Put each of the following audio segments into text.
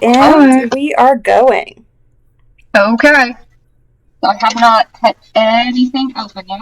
And we are going. Okay. I have not cut anything open yet.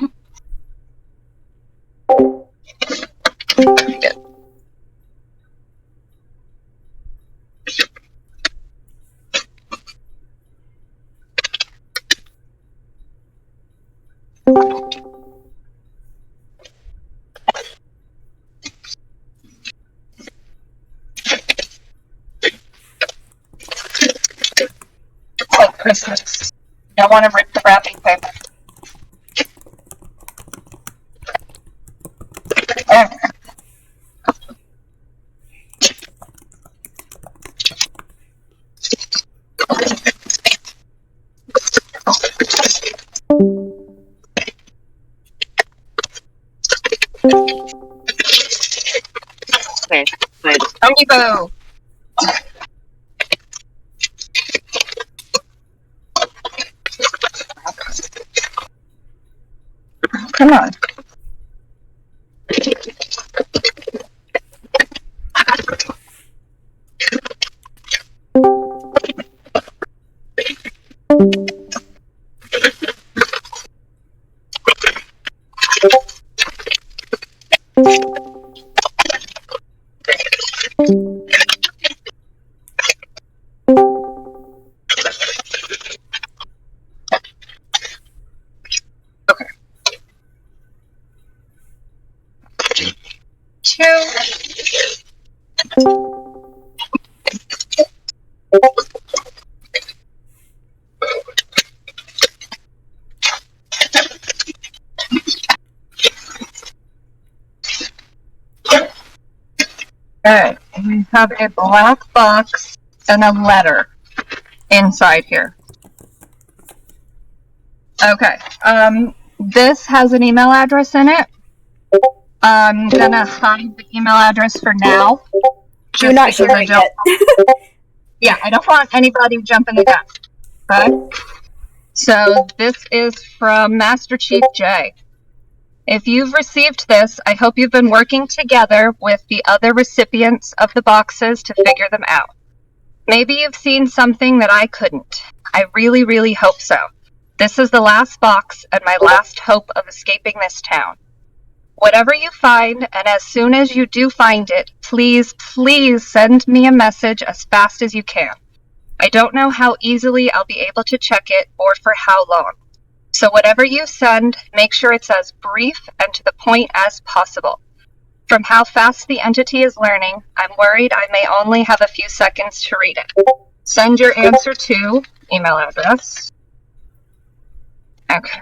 It's like Christmas. I want to rip the wrapping paper. Okay. Amiibo! Come on. Okay. 2. Alright, we have a black box and a letter inside here. Okay, this has an email address in it. I'm gonna hide the email address for now. You're not sharing it. Yeah, I don't want anybody jumping the gun. Okay? So, this is from Master Chief J. If you've received this, I hope you've been working together with the other recipients of the boxes to figure them out. Maybe you've seen something that I couldn't. I really, really hope so. This is the last box and my last hope of escaping this town. Whatever you find, and as soon as you do find it, please, please send me a message as fast as you can. I don't know how easily I'll be able to check it or for how long. So whatever you send, make sure it's as brief and to the point as possible. From how fast the entity is learning, I'm worried I may only have a few seconds to read it. Send your answer to email address. Okay.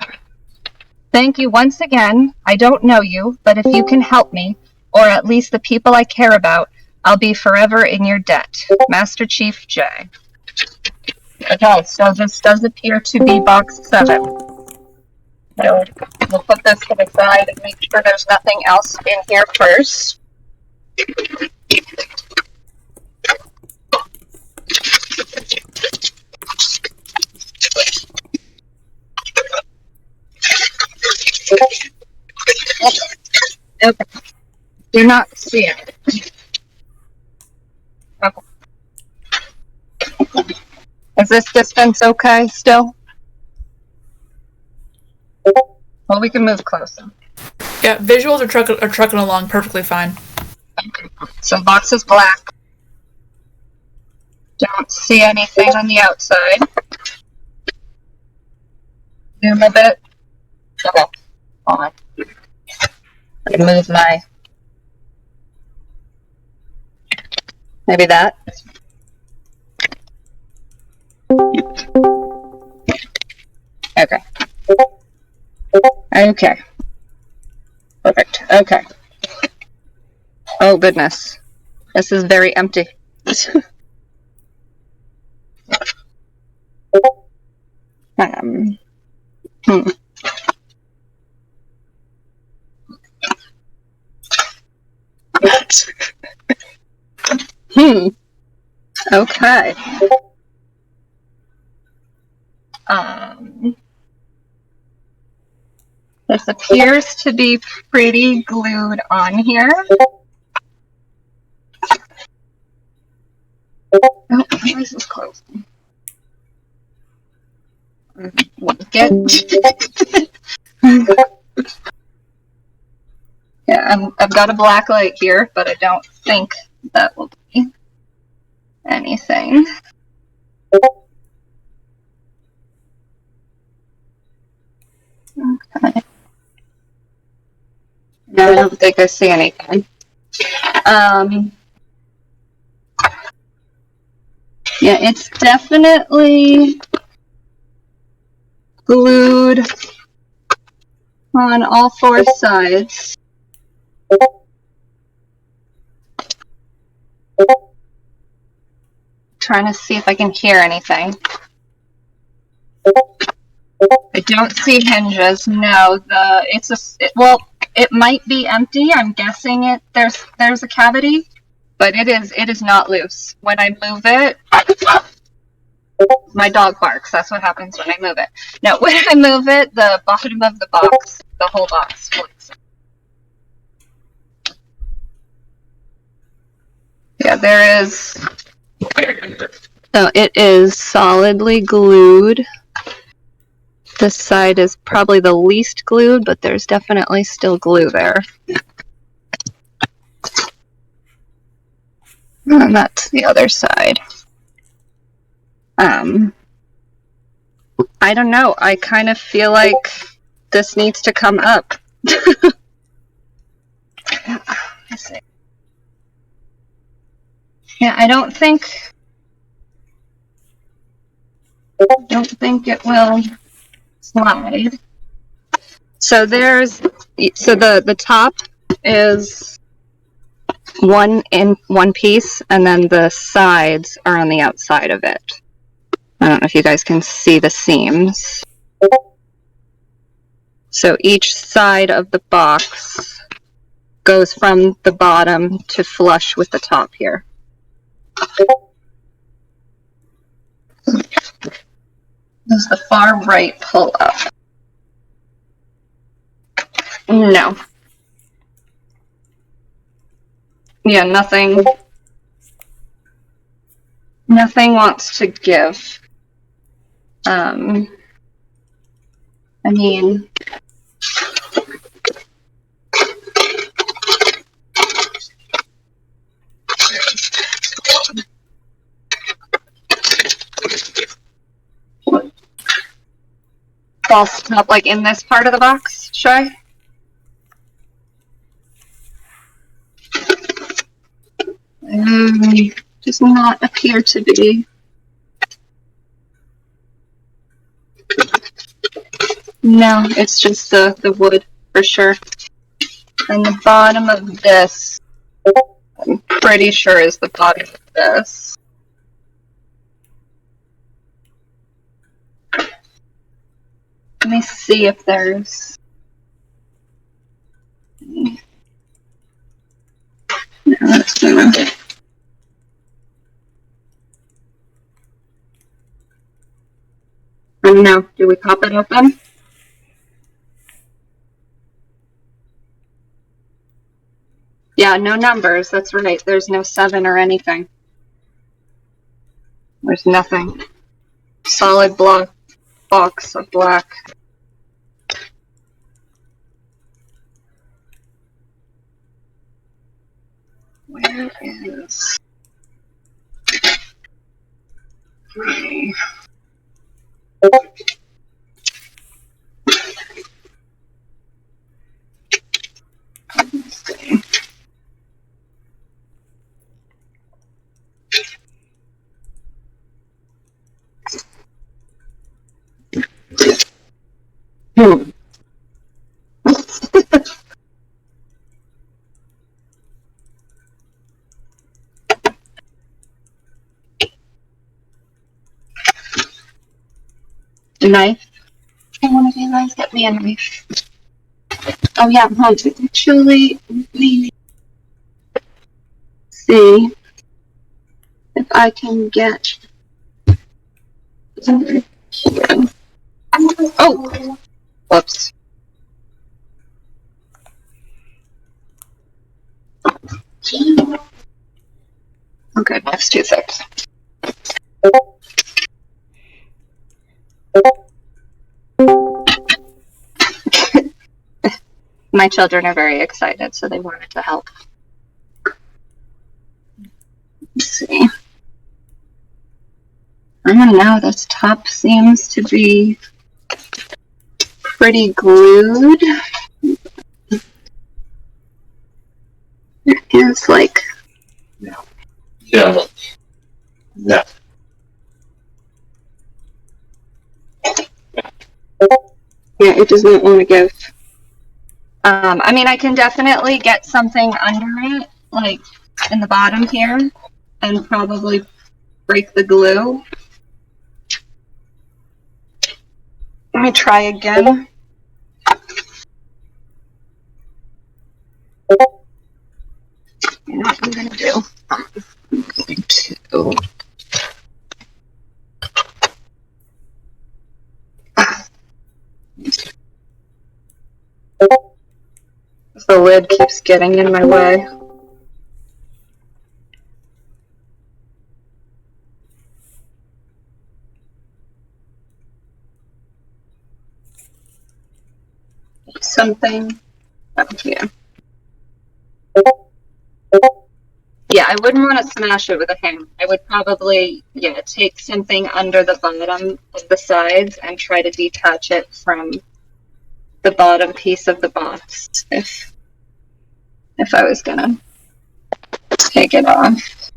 Thank you once again. I don't know you, but if you can help me, or at least the people I care about, I'll be forever in your debt. Master Chief J. Okay, so this does appear to be box 7. So we'll put this to the side and make sure there's nothing else in here first. Okay. Do not see it. Okay. Is this distance okay still? Well, we can move closer. Yeah, visuals are trucking along perfectly fine. Okay. So box is black. Don't see anything on the outside. Zoom a bit. Okay. Hold on. Let me move my... Maybe that. Okay. Okay. Perfect. Okay. Oh, goodness. This is very empty. Okay. This appears to be pretty glued on here. Oh, This is close. Get. Yeah, I've got a black light here, but I don't think that will be anything. Okay. No, I don't think I see anything. Yeah, it's definitely glued on all four sides. Trying to see if I can hear anything. I don't see hinges. No, it might be empty. I'm guessing there's a cavity, but it is not loose. When I move it, my dog barks. That's what happens when I move it. No, when I move it, the bottom of the box, the whole box floats. Yeah, there is. So it is solidly glued. This side is probably the least glued, but there's definitely still glue there. And that's the other side. I don't know. I kind of feel like this needs to come up. Yeah, I don't think it will slide. So the top is one piece, and then the sides are on the outside of it. I don't know if you guys can see the seams. So each side of the box goes from the bottom to flush with the top here. This is the far right pull up. No. Yeah, nothing wants to give. I mean, false top, like in this part of the box, should I? Does not appear to be. No, it's just the wood for sure. And the bottom of this, I'm pretty sure is the bottom of this. Let me see if there's. No, that's not. I don't know. Do we pop it open? Yeah, no numbers. That's right. There's no 7 or anything. There's nothing. Solid box of black. Where is gray? Let's see. A knife? Can one of you guys get me a knife? Oh yeah, actually, let me see if I can get over here. Oh! Whoops. Okay, that's too thick. My children are very excited, so they wanted to help. Let's see. I don't know, this top seems to be pretty glued. It feels like... Yeah. Yeah. Yeah, it does not want to give. I mean, I can definitely get something under it, like in the bottom here, and probably break the glue. Let me try again. You know what I'm going to do? I'm going to... The lid keeps getting in my way. Something up here. Yeah, I wouldn't want to smash it with a hammer. I would probably, take something under the bottom of the sides and try to detach it from the bottom piece of the box if I was gonna take it off.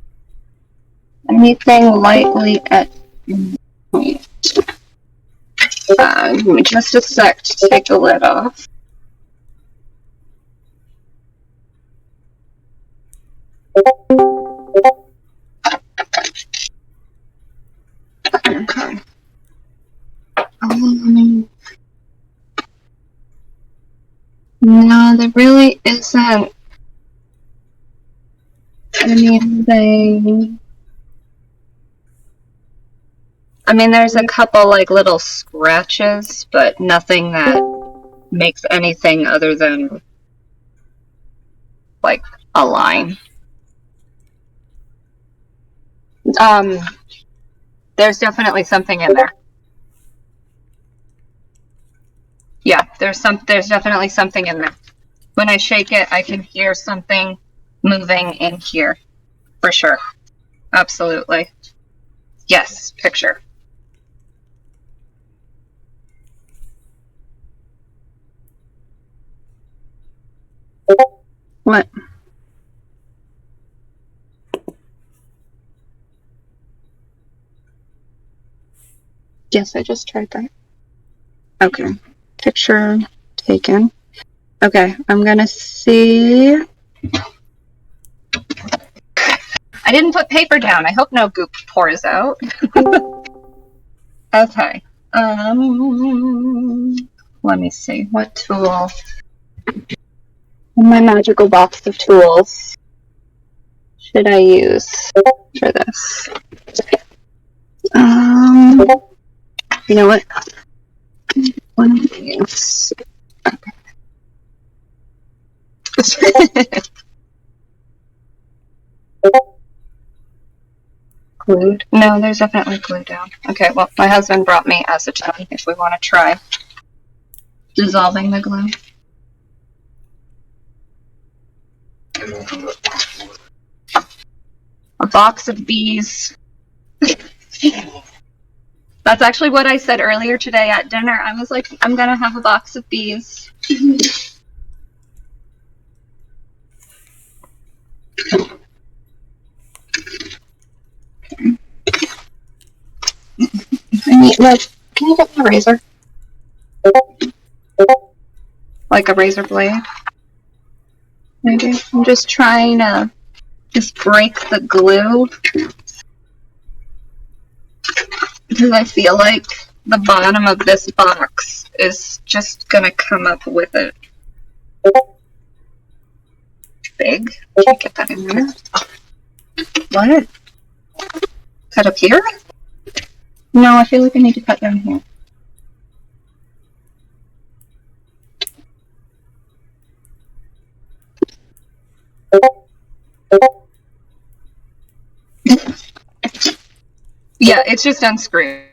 Anything lightly at point. Give me just a sec to take the lid off. Okay. No, there really isn't anything. I mean, there's a couple like little scratches, but nothing that makes anything other than like a line. There's definitely something in there. Yeah, there's definitely something in there. When I shake it, I can hear something moving in here, for sure. Absolutely. Yes, picture. What? Yes, I just tried that. Okay. Picture taken. Okay, I'm gonna see. I didn't put paper down. I hope no goop pours out. Okay. Let me see. What tool? In my magical box of tools should I use for this? You know what? One of these. Okay. Glued? No, there's definitely glue down. Okay, well, my husband brought me acetone if we want to try dissolving the glue. A box of bees. That's actually what I said earlier today at dinner. I was like, I'm gonna have a box of bees. Look, can you get me a razor? Like a razor blade? Maybe. I'm just trying to just break the glue. Because I feel like the bottom of this box is just gonna come up with it. Big. Can't get that in there. What? Cut up here? No, I feel like I need to cut down here. Yeah, it's just unscrewed.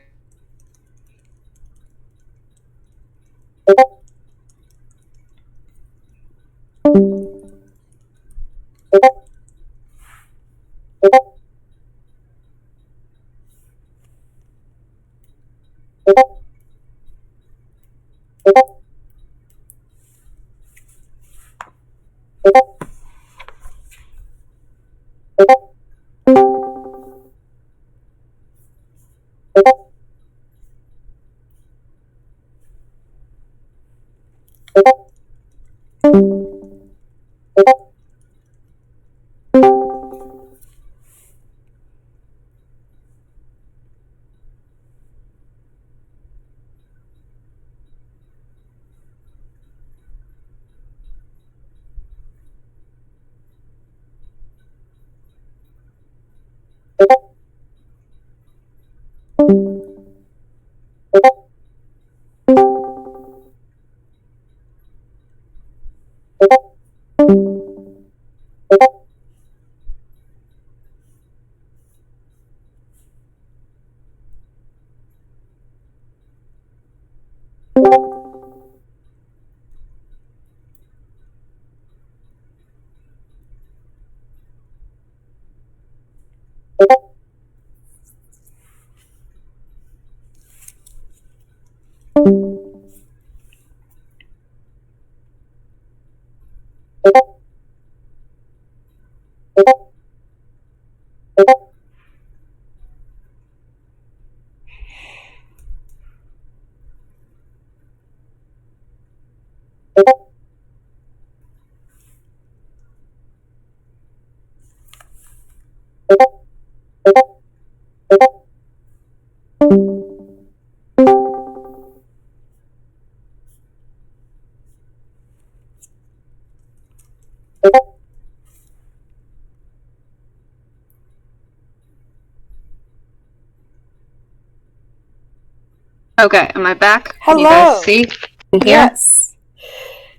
Okay, am I back? Can you Hello. guys see and hear? Yes.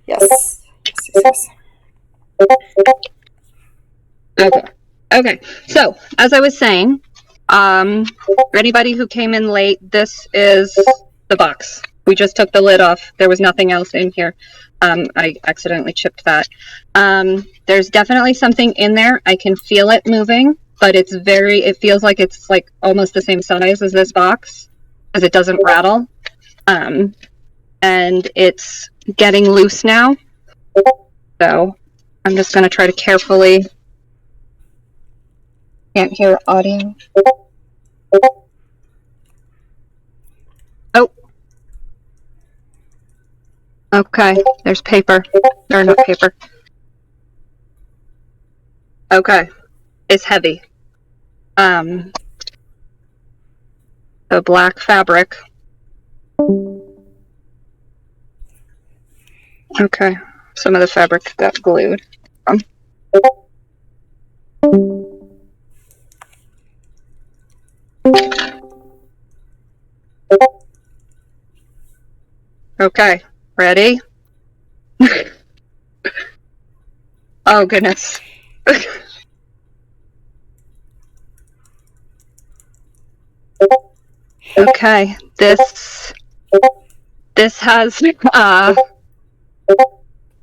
Yes. Yes. Okay. Okay. So, as I was saying, for anybody who came in late, this is the box. We just took the lid off. There was nothing else in here. I accidentally chipped that. There's definitely something in there. I can feel it moving, but it feels like it's like almost the same size as this box, because it doesn't rattle. And it's getting loose now. So, I'm just going to try to carefully. Can't hear audio. Oh. Okay, there's paper. Or not paper. Okay. It's heavy. The black fabric. Okay. Some of the fabric got glued. Okay, ready? Oh, goodness. Okay, this has,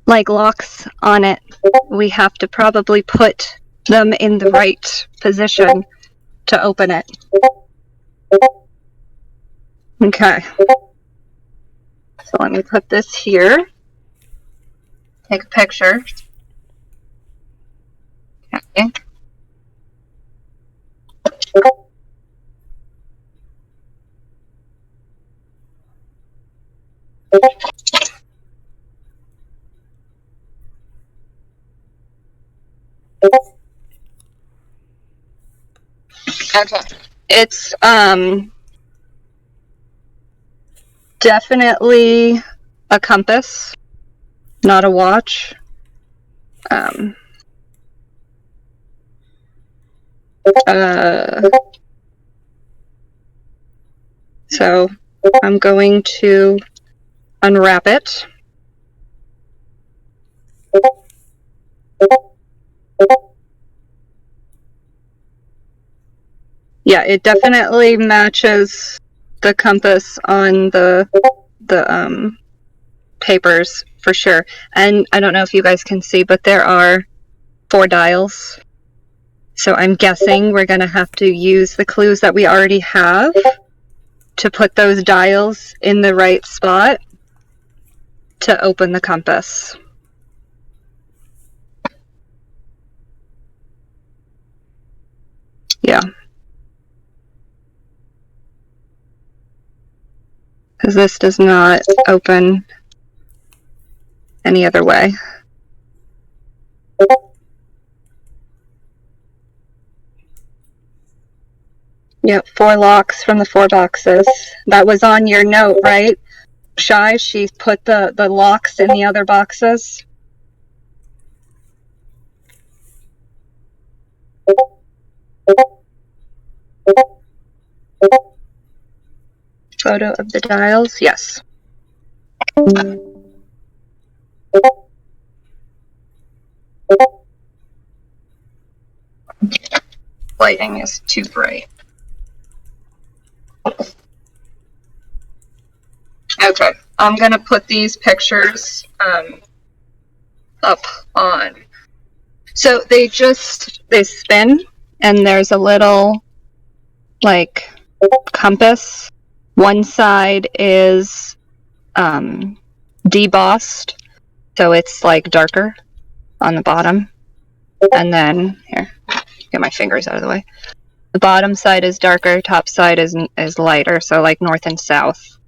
like locks on it. We have to probably put them in the right position to open it. Okay. So let me put this here. Take a picture. Okay. Okay. It's definitely a compass, not a watch. So I'm going to unwrap it. Yeah, it definitely matches the compass on the papers for sure. And I don't know if you guys can see, but there are 4 dials. So I'm guessing we're going to have to use the clues that we already have to put those dials in the right spot to open the compass. Yeah. Because this does not open any other way. Yep, 4 locks from the 4 boxes. That was on your note, right? Shy, she put the locks in the other boxes. Photo of the dials, yes. Lighting is too bright. Okay, I'm gonna put these pictures up on. So they spin, and there's a little like compass. One side is debossed, so it's like darker on the bottom. And then here, get my fingers out of the way. The bottom side is darker, top side is lighter, so like north and south.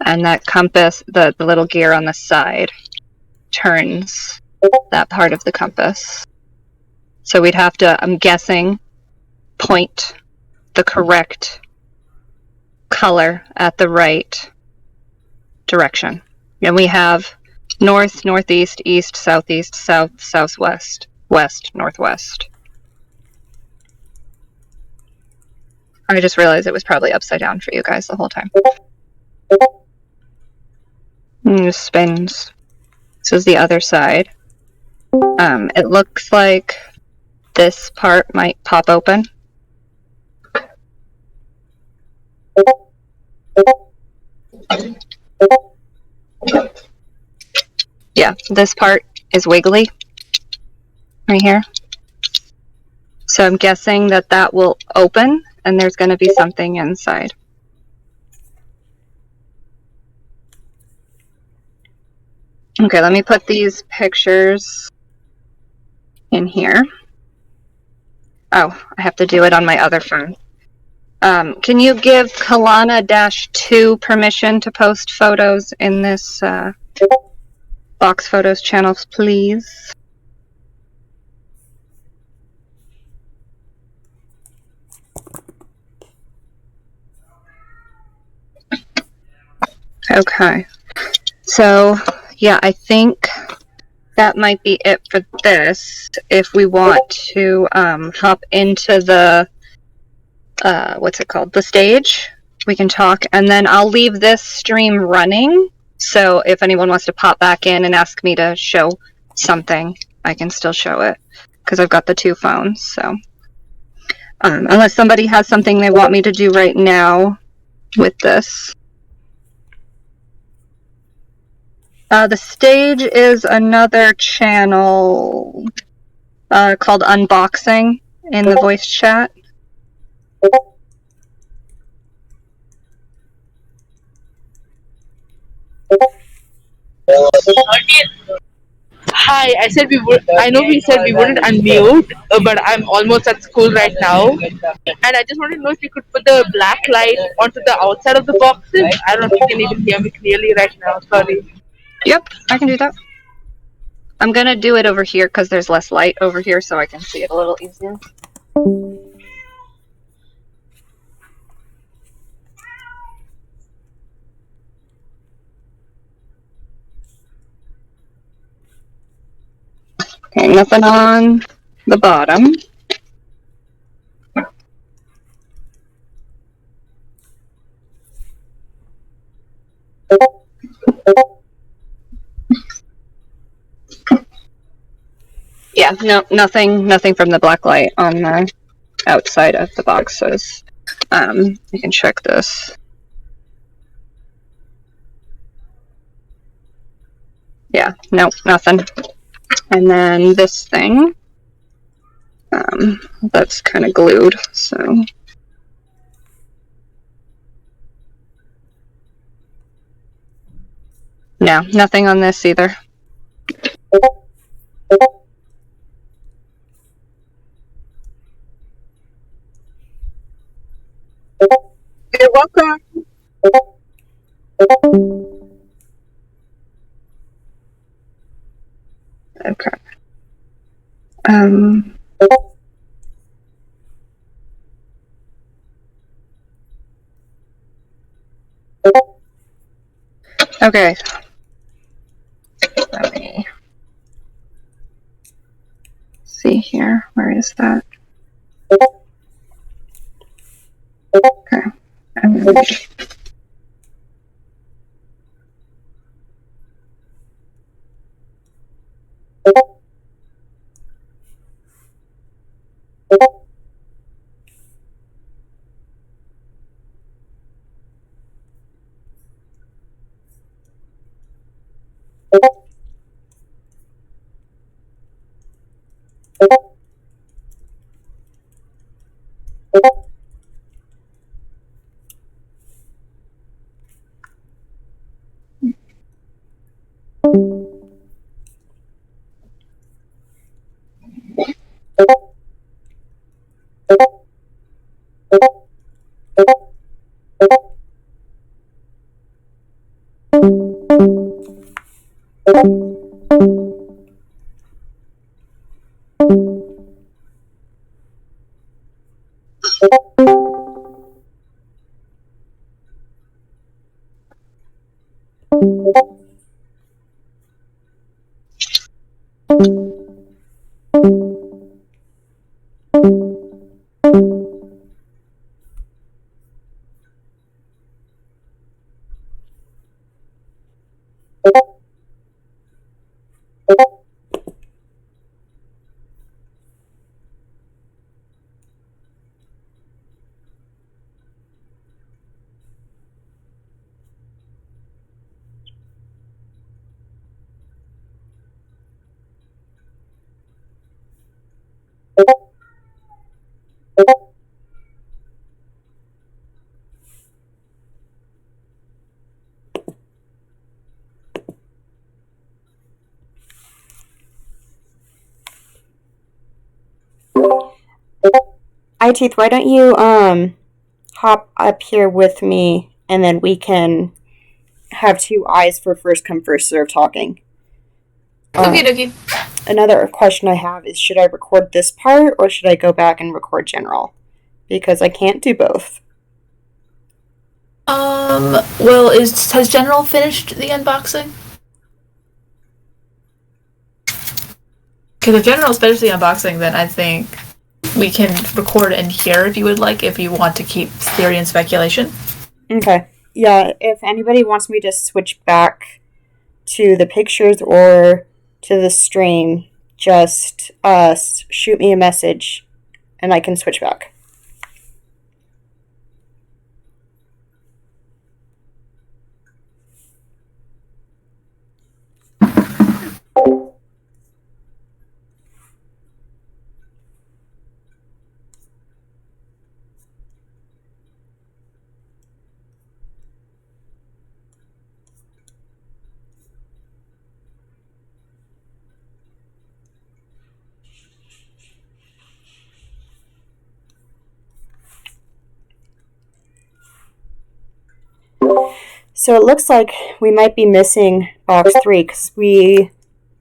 And that compass, the little gear on the side, turns that part of the compass. So we'd have to, I'm guessing, point the correct color at the right direction. And we have north, northeast, east, southeast, south, southwest, west, northwest. I just realized it was probably upside down for you guys the whole time. And it spins. This is the other side. It looks like this part might pop open. Yeah, this part is wiggly. Right here. So I'm guessing that that will open and there's going to be something inside. Okay, let me put these pictures in here. Oh, I have to do it on my other phone. Can you give Kalana-2 permission to post photos in this Box Photos channel, please? Okay. So, yeah, I think that might be it for this. If we want to hop into the, what's it called? The stage, we can talk. And then I'll leave this stream running. So if anyone wants to pop back in and ask me to show something, I can still show it. Because I've got the two phones, so. Unless somebody has something they want me to do right now with this. The stage is another channel called Unboxing in the voice chat. Hi, I said we would. I know we said we wouldn't unmute, but I'm almost at school right now, and I just wanted to know if you could put the black light onto the outside of the boxes. I don't know if you can even hear me clearly right now. Sorry. Yep, I can do that. I'm gonna do it over here because there's less light over here, so I can see it a little easier. Okay, nothing on the bottom. Yeah, no, nothing from the black light on the outside of the boxes. You can check this. Yeah, no, nothing. And then this thing, that's kind of glued, so. No, nothing on this either. You're welcome. Okay. Okay. Let me see here. Where is that? Okay. Eyeteeth, why don't you hop up here with me, and then we can have 2 eyes for first come first serve talking. Okie dokie. Another question I have is, should I record this part or should I go back and record general? Because I can't do both. Well, has General finished the unboxing? Because if General's finished the unboxing, then I think we can record in here if you would like, if you want to keep theory and speculation. Okay. Yeah, if anybody wants me to switch back to the pictures or to the stream, just shoot me a message and I can switch back. So it looks like we might be missing box 3 because we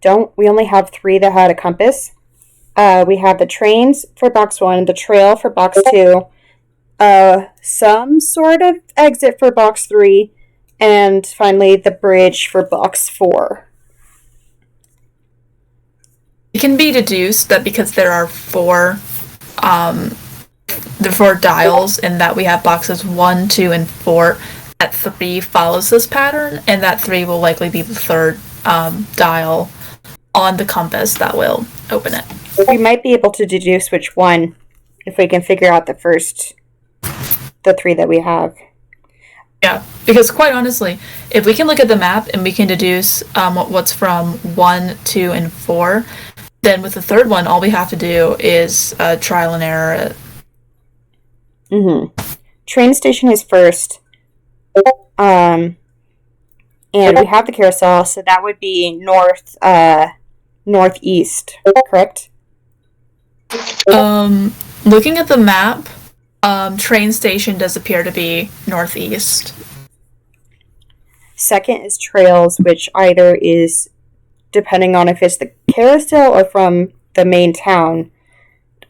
only have 3 that had a compass. We have the trains for box 1, the trail for box 2, some sort of exit for box 3, and finally the bridge for box 4. It can be deduced that because there are 4 dials, and that we have boxes 1, 2, and 4, that 3 follows this pattern, and that 3 will likely be the 3rd dial on the compass that will open it. We might be able to deduce which one if we can figure out the 3 that we have. Yeah, because quite honestly, if we can look at the map and we can deduce what's from 1, 2, and 4, then with the 3rd one, all we have to do is trial and error it. Train station is first. And we have the carousel, so that would be northeast, correct? Looking at the map, train station does appear to be northeast. Second is trails, which either is, depending on if it's the carousel or from the main town,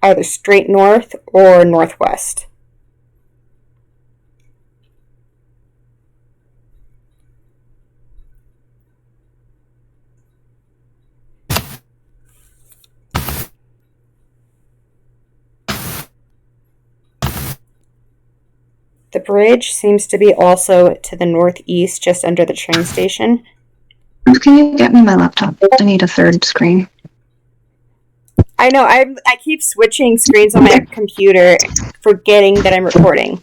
either straight north or northwest. The bridge seems to be also to the northeast, just under the train station. Can you get me my laptop? I need a 3rd screen. I know, I keep switching screens on my computer, forgetting that I'm recording.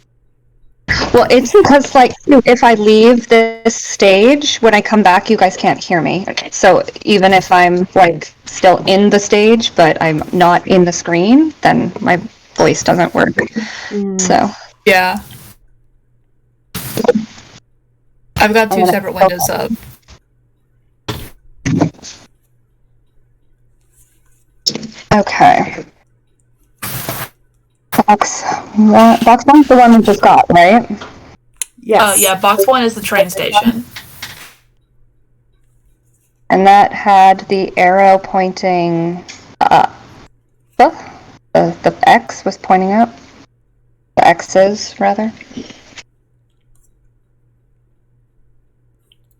Well, it's because, like, if I leave this stage, when I come back, you guys can't hear me. So even if I'm, like, still in the stage, but I'm not in the screen, then my voice doesn't work. So. Yeah. I've got 2 separate windows up. Okay. Box 1's the one we just got, right? Yes. Yeah, box 1 is the train station. And that had the arrow pointing up. The X was pointing up. The X's, rather.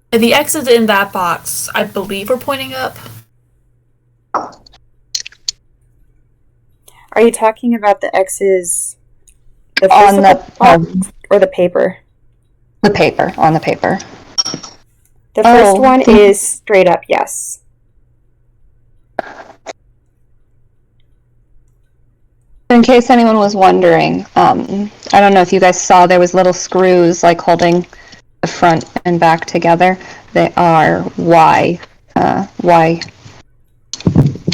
The X's in that box, I believe, are pointing up. Are you talking about the X's On the box or the paper? The paper, on the paper. The first one is straight up, yes. In case anyone was wondering, I don't know if you guys saw there was little screws like holding the front and back together. They are Y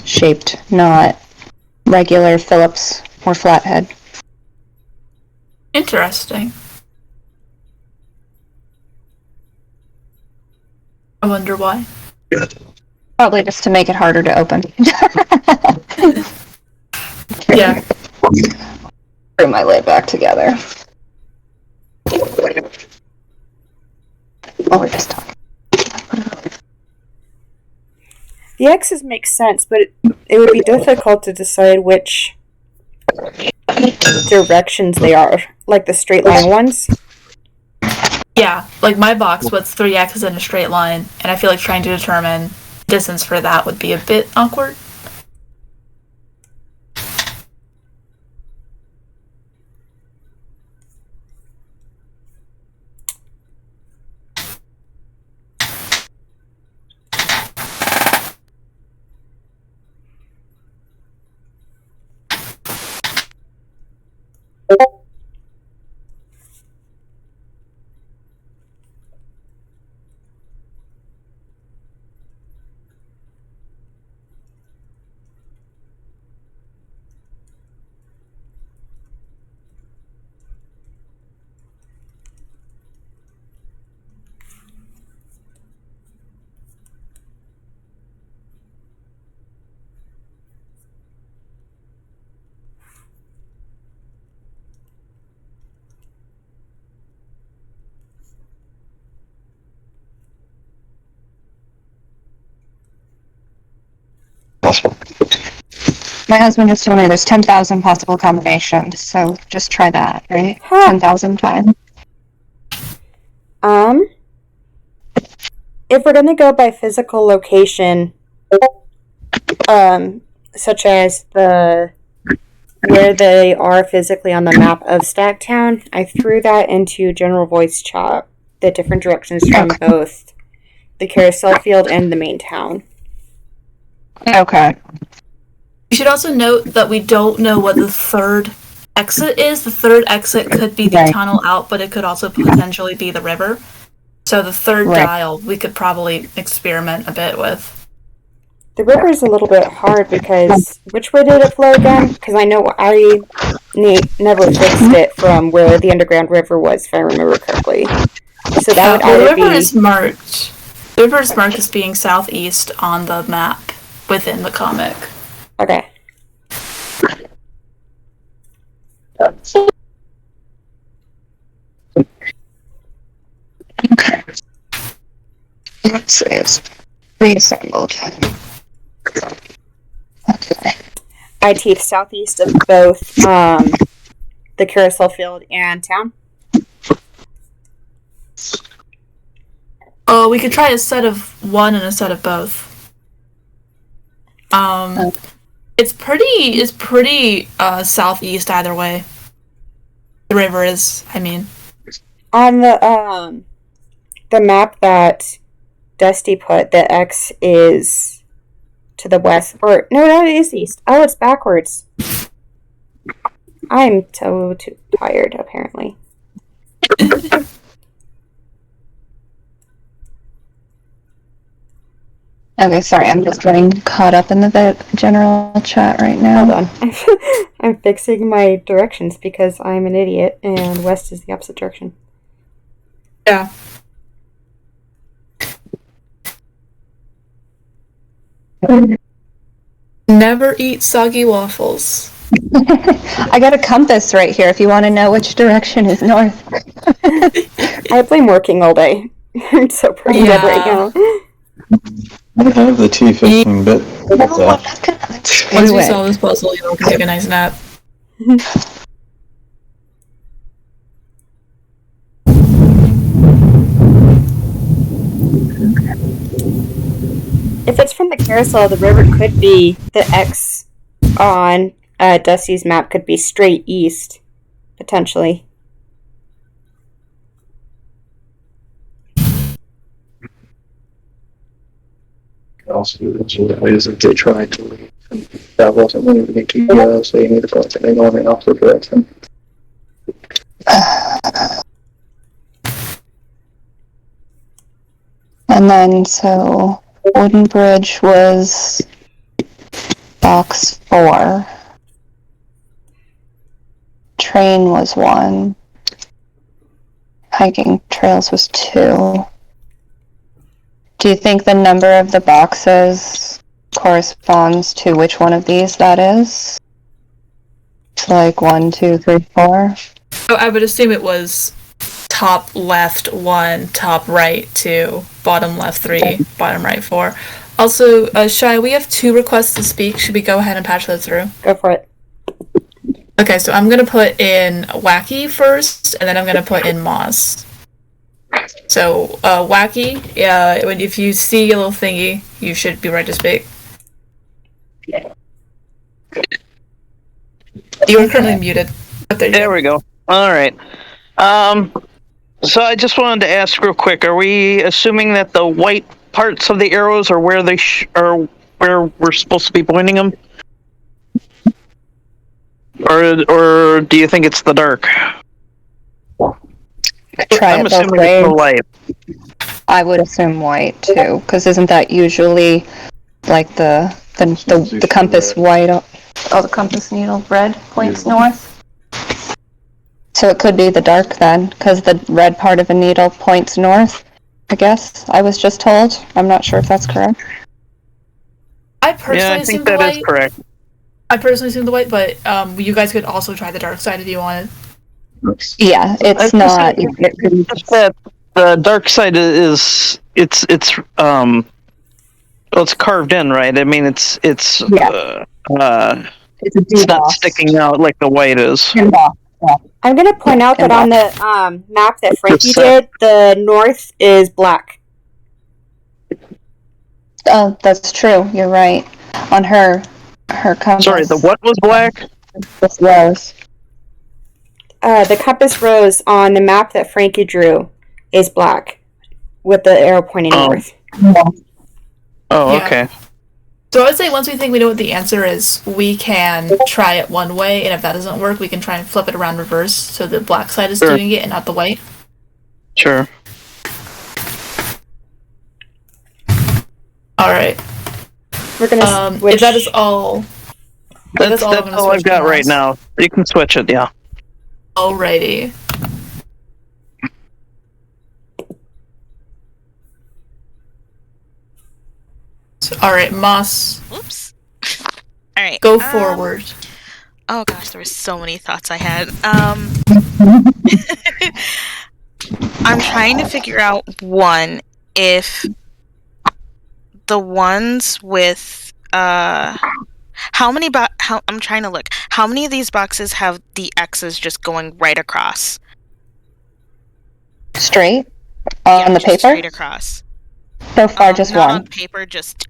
shaped, not regular Phillips or flathead. Interesting. I wonder why. Probably just to make it harder to open. Yeah. Screw my lid back together. Oh, we're just talking. The X's make sense, but it would be difficult to decide which directions they are, like the straight line ones. Yeah, like my box with 3 X's in a straight line, and I feel like trying to determine distance for that would be a bit awkward. My husband just told me there's 10,000 possible combinations, so just try that, right? Huh. 10,000 times. If we're gonna go by physical location, such as where they are physically on the map of Stagtown, I threw that into general voice chat, the different directions from both the carousel field and the main town. Okay. We should also note that we don't know what the third exit is. The third exit could be the Right. tunnel out, but it could also potentially be the river. So the third Right. dial we could probably experiment a bit with. The river is a little bit hard because which way did it flow again? Because I know I never fixed it from where the underground river was, if I remember correctly. So that would The either river be is marked. The river is marked as being southeast on the map within the comic. okay. Let's see, it's reassembled. Okay. I teeth southeast of both the carousel field and town. Oh, we could try a set of one and a set of both. It's pretty southeast either way. The river is, I mean. On the map that Dusty put, the X is to the west, or no, that is east. Oh, it's backwards. I'm so too tired, apparently. Okay, sorry, I'm just getting caught up in the general chat right now. Hold on. I'm fixing my directions because I'm an idiot, and west is the opposite direction. Yeah. Never eat soggy waffles. I got a compass right here if you want to know which direction is north. I've been working all day. I'm so brain dead right now. I have the T15 bit. Once you Anyway. solve this puzzle, you'll take a nice nap. If it's from the carousel, the river could be the X on Dusty's map could be straight east, potentially. Also, is if they tried to leave, and that wasn't where we need to go, so you need to put something on the opposite direction. And then, so, Wooden Bridge was box 4. Train was 1. Hiking trails was 2. Do you think the number of the boxes corresponds to which one of these that is? It's like 1, 2, 3, 4. Oh, I would assume it was top left 1, top right 2, bottom left 3, bottom right 4. Also, Shy, we have 2 requests to speak. Should we go ahead and patch those through? Go for it. Okay, so I'm gonna put in Wacky first, and then I'm gonna put in Moss. So, Wacky, if you see a little thingy, you should be ready to speak. You are currently muted. But There we go. All right. So I just wanted to ask real quick: are we assuming that the white parts of the arrows are where they are where we're supposed to be pointing them, or do you think it's the dark? Try I'm it both assuming it's the ways. light. I would assume white too, because isn't that usually like the compass white? Oh, the compass needle red points north. So it could be the dark then, because the red part of a needle points north. I guess I was just told. I'm not sure if that's correct. I personally Yeah, I assume think the that white. is correct. I personally assume the white, but you guys could also try the dark side if you wanted. Yeah, it's not. Just that the dark side is it's well, it's carved in, right? I mean, it's It's a it's not sticking out like the white is. I'm going to point out that on the map that Frankie did, the north is black. Oh, that's true. You're right. On her compass. Sorry, the what was black? This rose. The compass rose on the map that Frankie drew is black, with the arrow pointing north. Oh, Yeah. okay. So I would say once we think we know what the answer is, we can try it one way, and if that doesn't work, we can try and flip it around reverse, so the black side is Sure. doing it and not the white. Sure. Alright. We're going to switch. If that is all... That's I'm gonna all switch I've got to right mouse. now. You can switch it, yeah. Alrighty. Alright, Moss, Whoops. All right. go forward. Oh gosh, there were so many thoughts I had. I'm trying to figure out if the ones with I'm trying to look. How many of these boxes have the X's just going right across? Straight Yeah, on the just paper. straight across. So far, just not one. on paper, just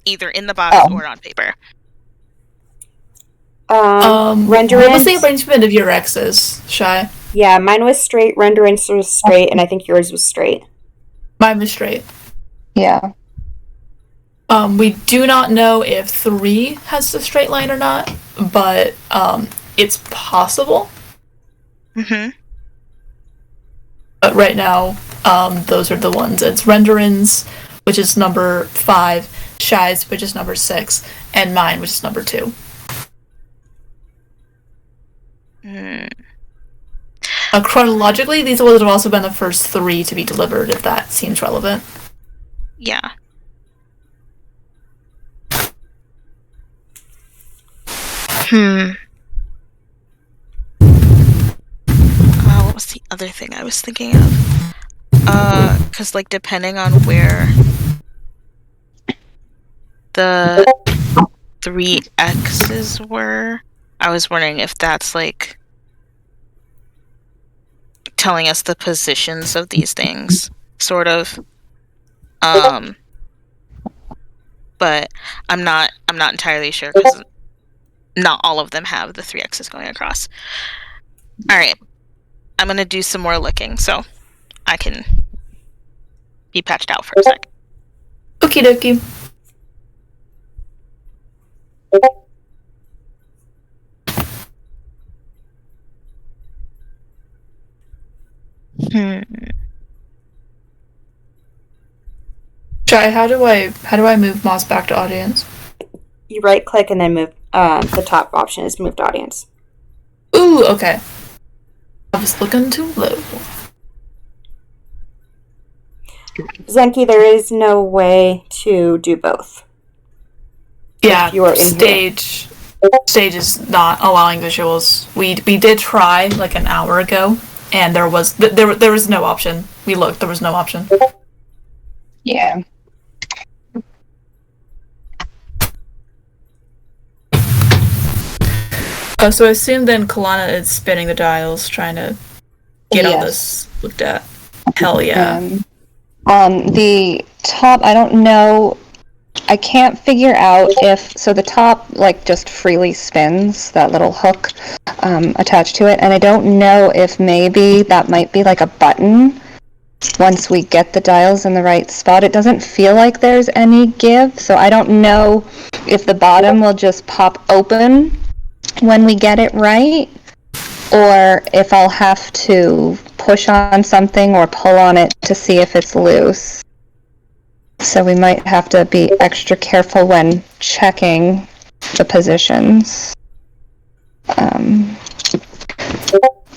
either in the box Oh. or on paper. Renderings. What's the arrangement of your X's, Shy? Yeah, mine was straight, renderings was straight, and I think yours was straight. Mine was straight. Yeah. We do not know if 3 has the straight line or not, but it's possible. Mm-hmm. But right now, those are the ones. It's Renderins, which is number 5, Shy's, which is number 6, and mine, which is number 2. Chronologically, these would have also been the first 3 to be delivered, if that seems relevant. Yeah. What was the other thing I was thinking of? Because, like, depending on where the 3 X's were, I was wondering if that's, like, telling us the positions of these things, sort of. But I'm not entirely sure, because not all of them have the 3 X's going across. Alright. I'm gonna do some more looking, so I can be patched out for a sec. Okie dokie. Shy, how do I move Moss back to audience? You right click and then move. The top option is move to audience. Ooh, okay. I was looking too low. Zenki, there is no way to do both. Yeah, You are in stage stage is not allowing visuals. We did try like an hour ago, and there was no option. We looked, there was no option. Yeah. So I assume then Kalana is spinning the dials, trying to get all this looked at. Hell yeah. The top, I don't know. I can't figure out if, so the top like just freely spins, that little hook attached to it, and I don't know if maybe that might be like a button once we get the dials in the right spot. It doesn't feel like there's any give, so I don't know if the bottom will just pop open when we get it right, or if I'll have to push on something or pull on it to see if it's loose. So we might have to be extra careful when checking the positions.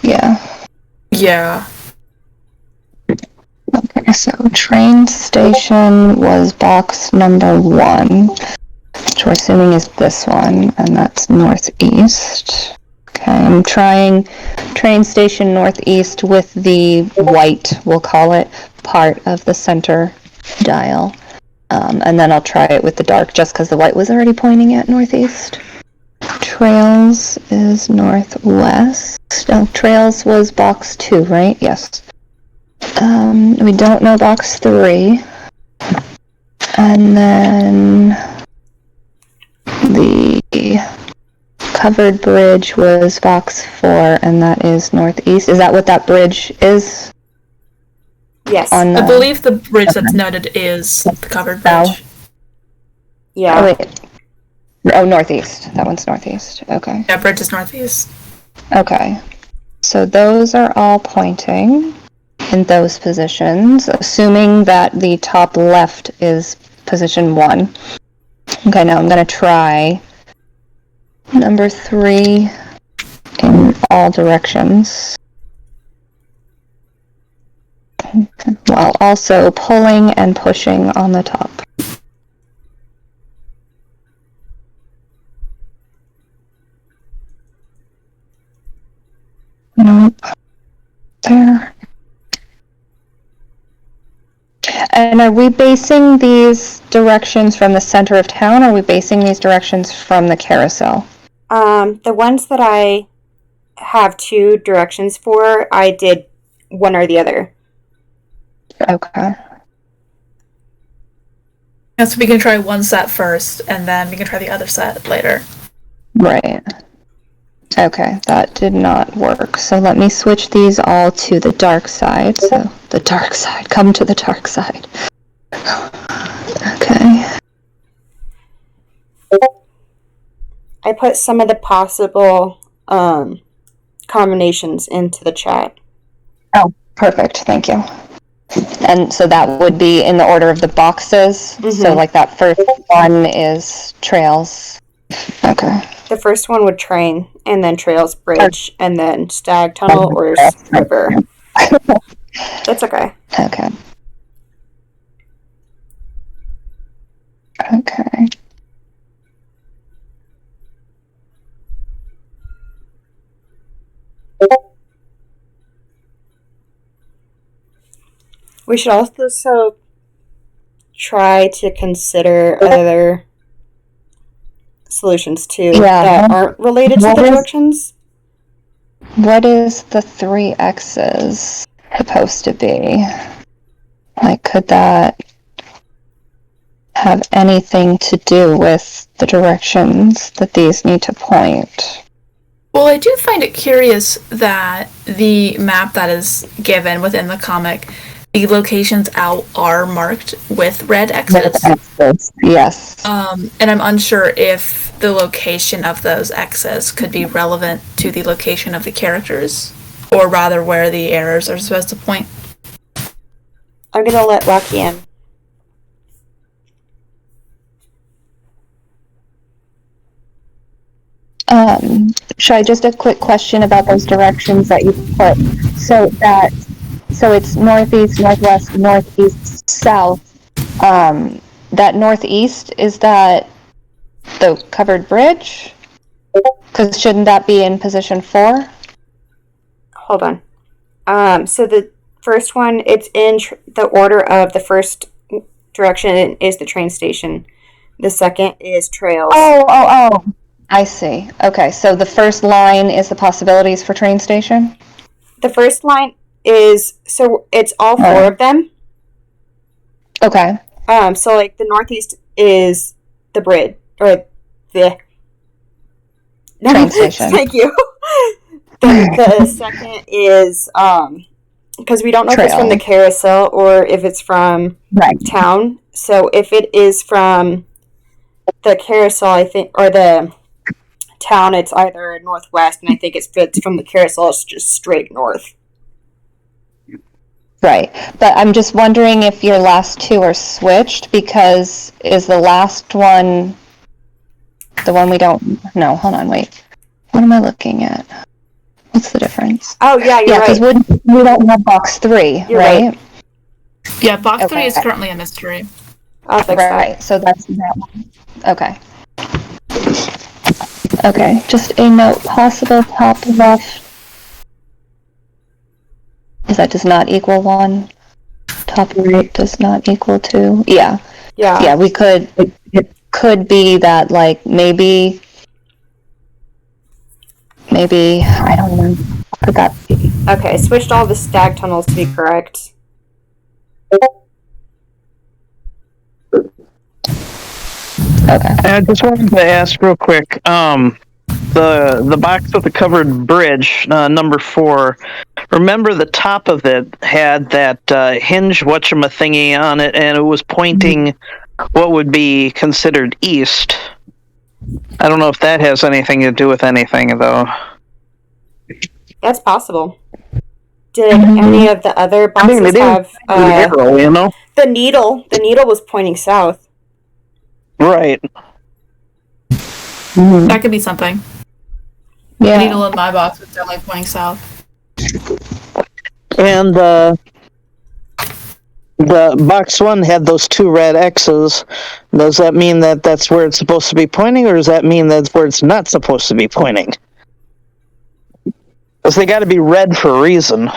Yeah. Yeah. Okay, so train station was box number 1, which we're assuming is this one, and that's northeast. Okay, I'm trying train station northeast with the white, we'll call it, part of the center dial. And then I'll try it with the dark, just because the white was already pointing at northeast. Trails is northwest. Trails was box 2, right? Yes. We don't know box 3. And then the covered bridge was box 4, and that is northeast. Is that what that bridge is? Yes. I believe the bridge that's noted is the covered bridge. Yeah. Oh, wait. Oh, northeast. That one's northeast. Okay. Yeah, bridge is northeast. Okay. So those are all pointing in those positions, assuming that the top left is position 1. Okay, now I'm going to try number 3 in all directions, while also pulling and pushing on the top. Nope. There. And are we basing these directions from the center of town, or are we basing these directions from the carousel? The ones that I have 2 directions for, I did one or the other. Okay. Yeah, so we can try one set first, and then we can try the other set later. Right. Okay, that did not work. So let me switch these all to the dark side. So the dark side, come to the dark side. Okay. I put some of the possible combinations into the chat. Oh, perfect. Thank you. And so that would be in the order of the boxes. Mm-hmm. So like that first one is trails. Okay. The first one would train, and then trails, bridge, and then stag tunnel or river. That's okay. Okay. Okay. We should also try to consider other solutions too that aren't related to the directions. What is the 3 X's supposed to be? Like, could that have anything to do with the directions that these need to point? Well, I do find it curious that the map that is given within the comic, the locations out are marked with red X's. Yes. And I'm unsure if the location of those X's could be relevant to the location of the characters, or rather where the arrows are supposed to point. I'm gonna let Rocky in. Shai, just a quick question about those directions that you put. So it's northeast, northwest, northeast, south. That northeast, is that the covered bridge? Because shouldn't that be in position 4? Hold on. So the first one, it's in the order of the first direction is the train station. The second is trails. Oh. I see. Okay, so the first line is the possibilities for train station? The first line is, so it's all four of them. Okay. So like the northeast is the bridge, or the Train station. Thank you. The second is because we don't know if it's from the carousel or if it's from town. So if it is from the carousel, I think, or the town, it's either northwest, and I think it's from the carousel, it's just straight north. Right, but I'm just wondering if your last two are switched, because is the last one the one we don't... No, hold on, wait. What am I looking at? What's the difference? Oh, yeah, you're right. Yeah, because we don't have box 3, You're right? Yeah, box 3 is Okay. currently a mystery. I'll fix Right, so that's that one. Okay. Okay, just a note, possible top left. Is that does not equal 1? Top right does not equal 2? Yeah. that. Yeah, we could, it could be that, like, maybe, I don't know, what could that be? Okay, switched all the stag tunnels to be correct. Okay. I just wanted to ask real quick. The box with the covered bridge, number 4. Remember, the top of it had that hinge whatchamathingy on it, and it was pointing what would be considered east. I don't know if that has anything to do with anything, though. That's possible. Did any of the other boxes have arrow, you know? the needle? The needle was pointing south. Right. That could be something. Yeah. The needle in my box was definitely pointing south. And the box 1 had those 2 red X's. Does that mean that that's where it's supposed to be pointing, or does that mean that's where it's not supposed to be pointing? Because they got to be red for a reason.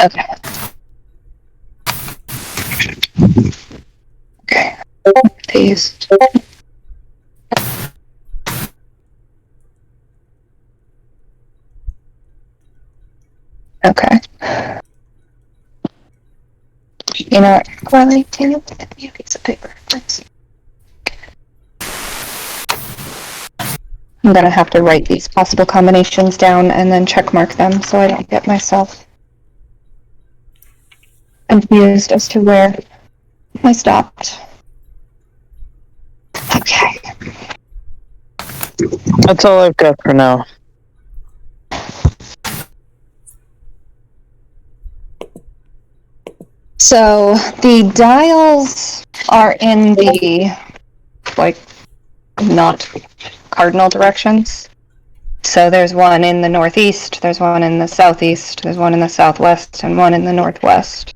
Okay. Okay. Paste. Okay. You know what, Carly, can you get me a piece of paper, please? I'm gonna have to write these possible combinations down and then check mark them so I don't get myself confused as to where I stopped. Okay. That's all I've got for now. So the dials are in the, like, not cardinal directions. So there's one in the northeast, there's one in the southeast, there's one in the southwest, and one in the northwest.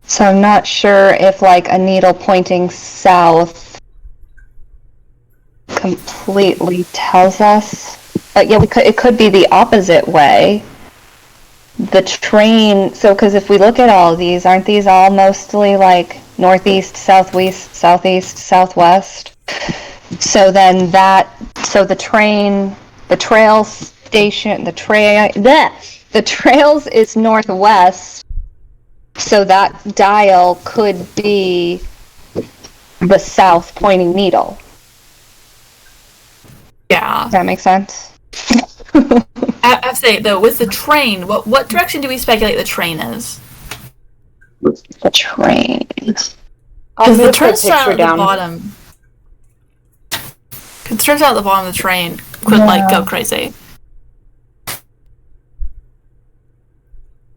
So I'm not sure if, like, a needle pointing south completely tells us. But yeah, it could be the opposite way. The train, so because if we look at all of these, aren't these all mostly like northeast, southwest, southeast, southwest? So then so the trail station, the trails is northwest, so that dial could be the south pointing needle. Yeah. Does that make sense? I have to say, though, with the train, what direction do we speculate the train is? The train. Because the turnstile at the bottom... The turnstile at the bottom of the train could, like, go crazy.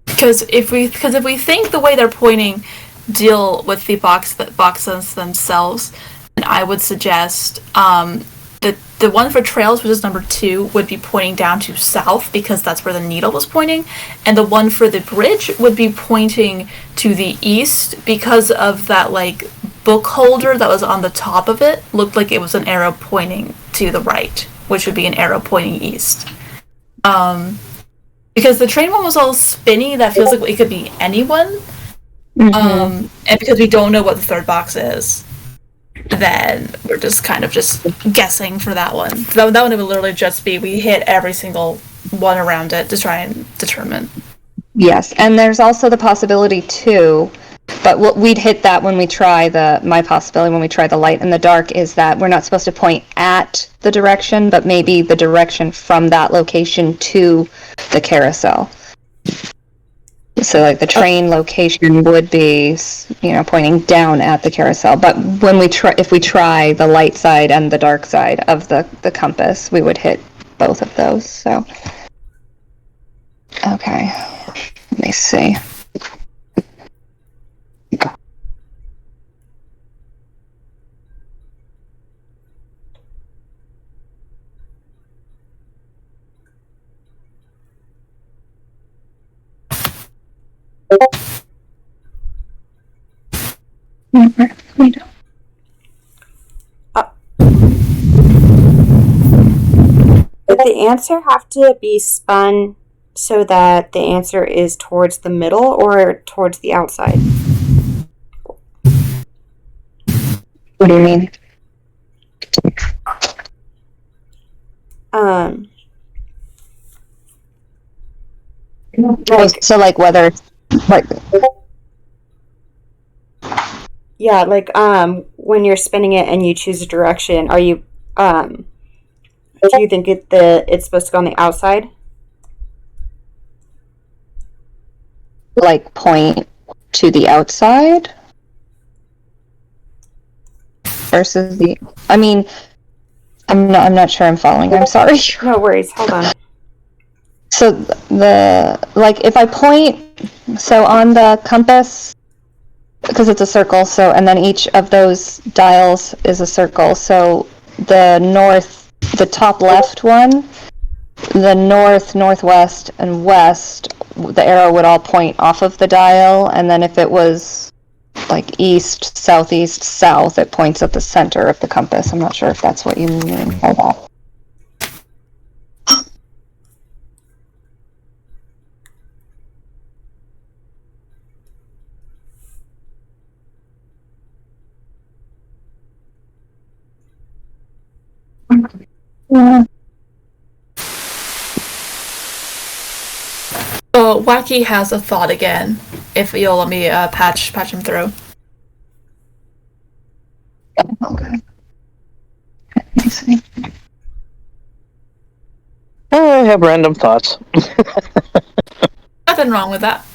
Because if we think the way they're pointing deal with the boxes themselves, then I would suggest the the one for trails, which is number 2, would be pointing down to south because that's where the needle was pointing, and the one for the bridge would be pointing to the east because of that like book holder that was on the top of it looked like it was an arrow pointing to the right, which would be an arrow pointing east. Because the train one was all spinny, that feels like it could be anyone. And because we don't know what the third box is, then we're just kind of just guessing for that one. That one would literally just be we hit every single one around it to try and determine. Yes, and there's also the possibility too, but we'd hit that when we try my possibility when we try the light and the dark is that we're not supposed to point at the direction, but maybe the direction from that location to the carousel. So like the train location would be, pointing down at the carousel. But when if we try the light side and the dark side of the compass, we would hit both of those. So, okay, let me see. Would the answer have to be spun so that the answer is towards the middle or towards the outside? What do you mean? So like whether yeah, like when you're spinning it and you choose a direction, are you do you think it's supposed to go on the outside? Like point to the outside versus the. I mean, I'm not sure I'm following. I'm sorry. No worries. Hold on. So if I point, so on the compass, because it's a circle, so and then each of those dials is a circle. So the top left one, the north, northwest, and west, the arrow would all point off of the dial, and then if it was like east, southeast, south, it points at the center of the compass. I'm not sure if that's what you mean by that. Yeah. Wacky has a thought again. If you'll let me patch him through. Okay. Let me see. I have random thoughts. Nothing wrong with that.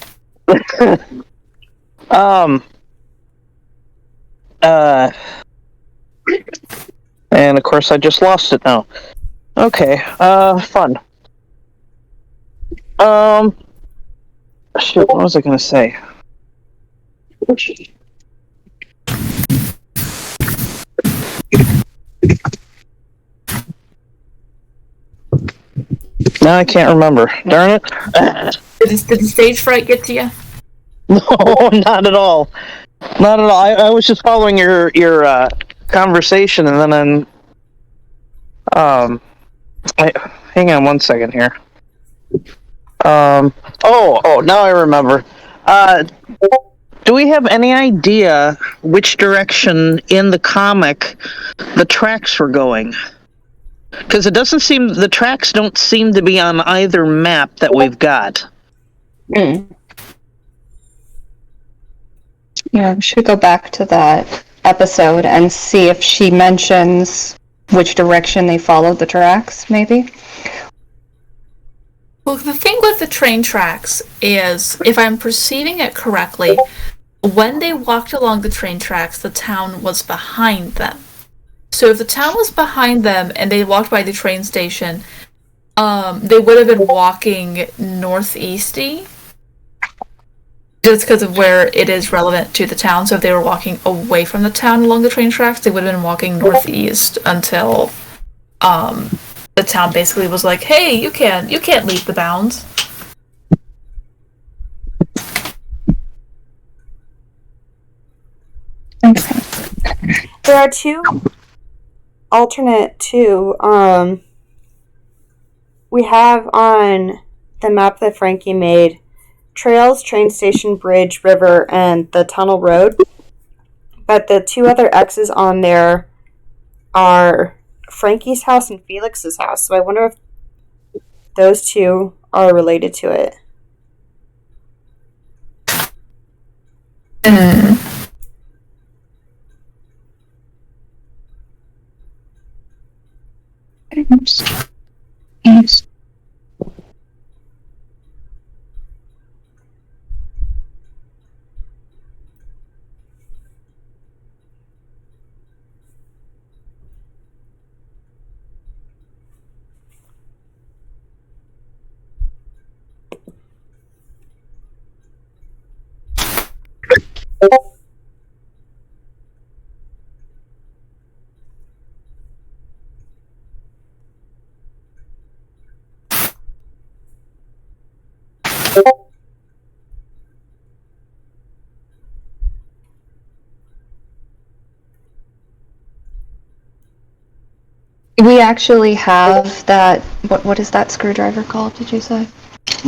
And of course I just lost it now. Okay, fun. Shit, what was I gonna say? Now I can't remember. Darn it. Did the stage fright get to you? No, not at all. Not at all. I was just following your conversation, and then hang on one second here. Now I remember. Do we have any idea which direction in the comic the tracks were going? Because the tracks don't seem to be on either map that we've got. Yeah, we should go back to that episode and see if she mentions which direction they followed the tracks, maybe. Well, the thing with the train tracks is, if I'm perceiving it correctly, when they walked along the train tracks, the town was behind them. So if the town was behind them and they walked by the train station, they would have been walking northeasty, just because of where it is relevant to the town. So if they were walking away from the town along the train tracks, they would have been walking northeast until the town basically was like, "Hey, you can't leap the bounds." There are two alternate too. We have on the map that Frankie made trails, train station, bridge, river, and the tunnel road. But the two other X's on there are Frankie's house and Felix's house. So I wonder if those two are related to it. East. We actually have that. What is that screwdriver called? Did you say?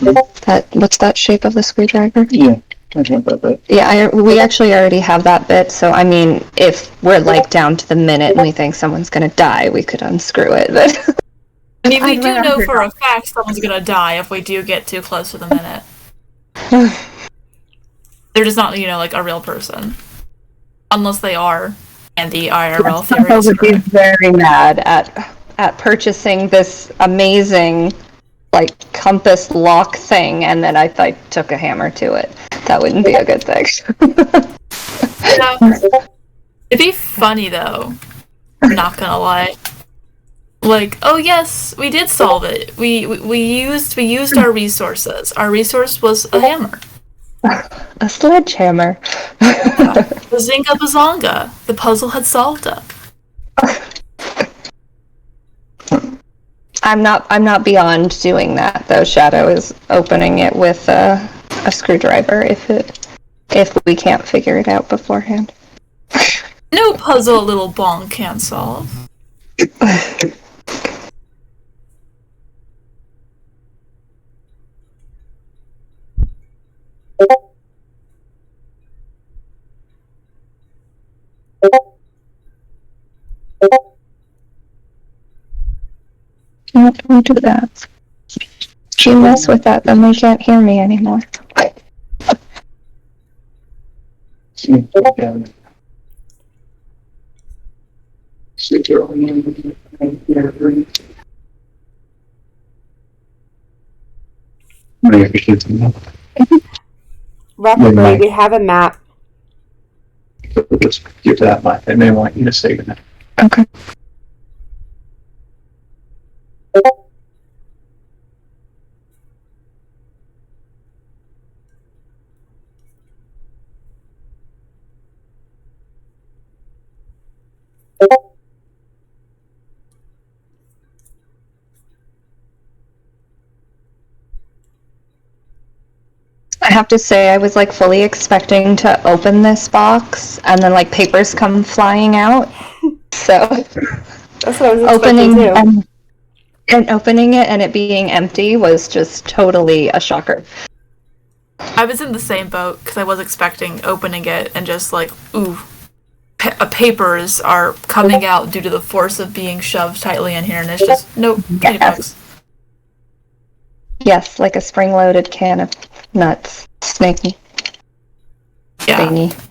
What's that shape of the screwdriver? Yeah, I want that bit. Yeah, we actually already have that bit. So I mean, if we're like down to the minute and we think someone's gonna die, we could unscrew it. But I mean, we do know for a fact someone's gonna die if we do get too close to the minute. They're just not, like a real person, unless they are. And the IRL theory I is would be correct. very mad at purchasing this amazing compass lock thing, and then I took a hammer to it. That wouldn't be a good thing. Yeah. It'd be funny though. I'm not gonna lie. Like, oh yes, we did solve it. We used our resources. Our resource was a hammer. A sledgehammer. Bazinga bazonga. The puzzle had solved it. I'm not beyond doing that though. Shadow is opening it with a screwdriver if we can't figure it out beforehand. No puzzle a little bonk can't solve. Don't do that. If you mess with that, then they can't hear me anymore. Rapidly, we have a map. Just give that back. They may want you to save it. Okay. I have to say, I was fully expecting to open this box, and then papers come flying out. So That's what I was opening expecting too. and opening it and it being empty was just totally a shocker. I was in the same boat because I was expecting opening it and just ooh, papers are coming out due to the force of being shoved tightly in here, and it's just nope. Kitty bugs. Yes, like a spring-loaded can of nuts. Snaky. Yeah. Thingy.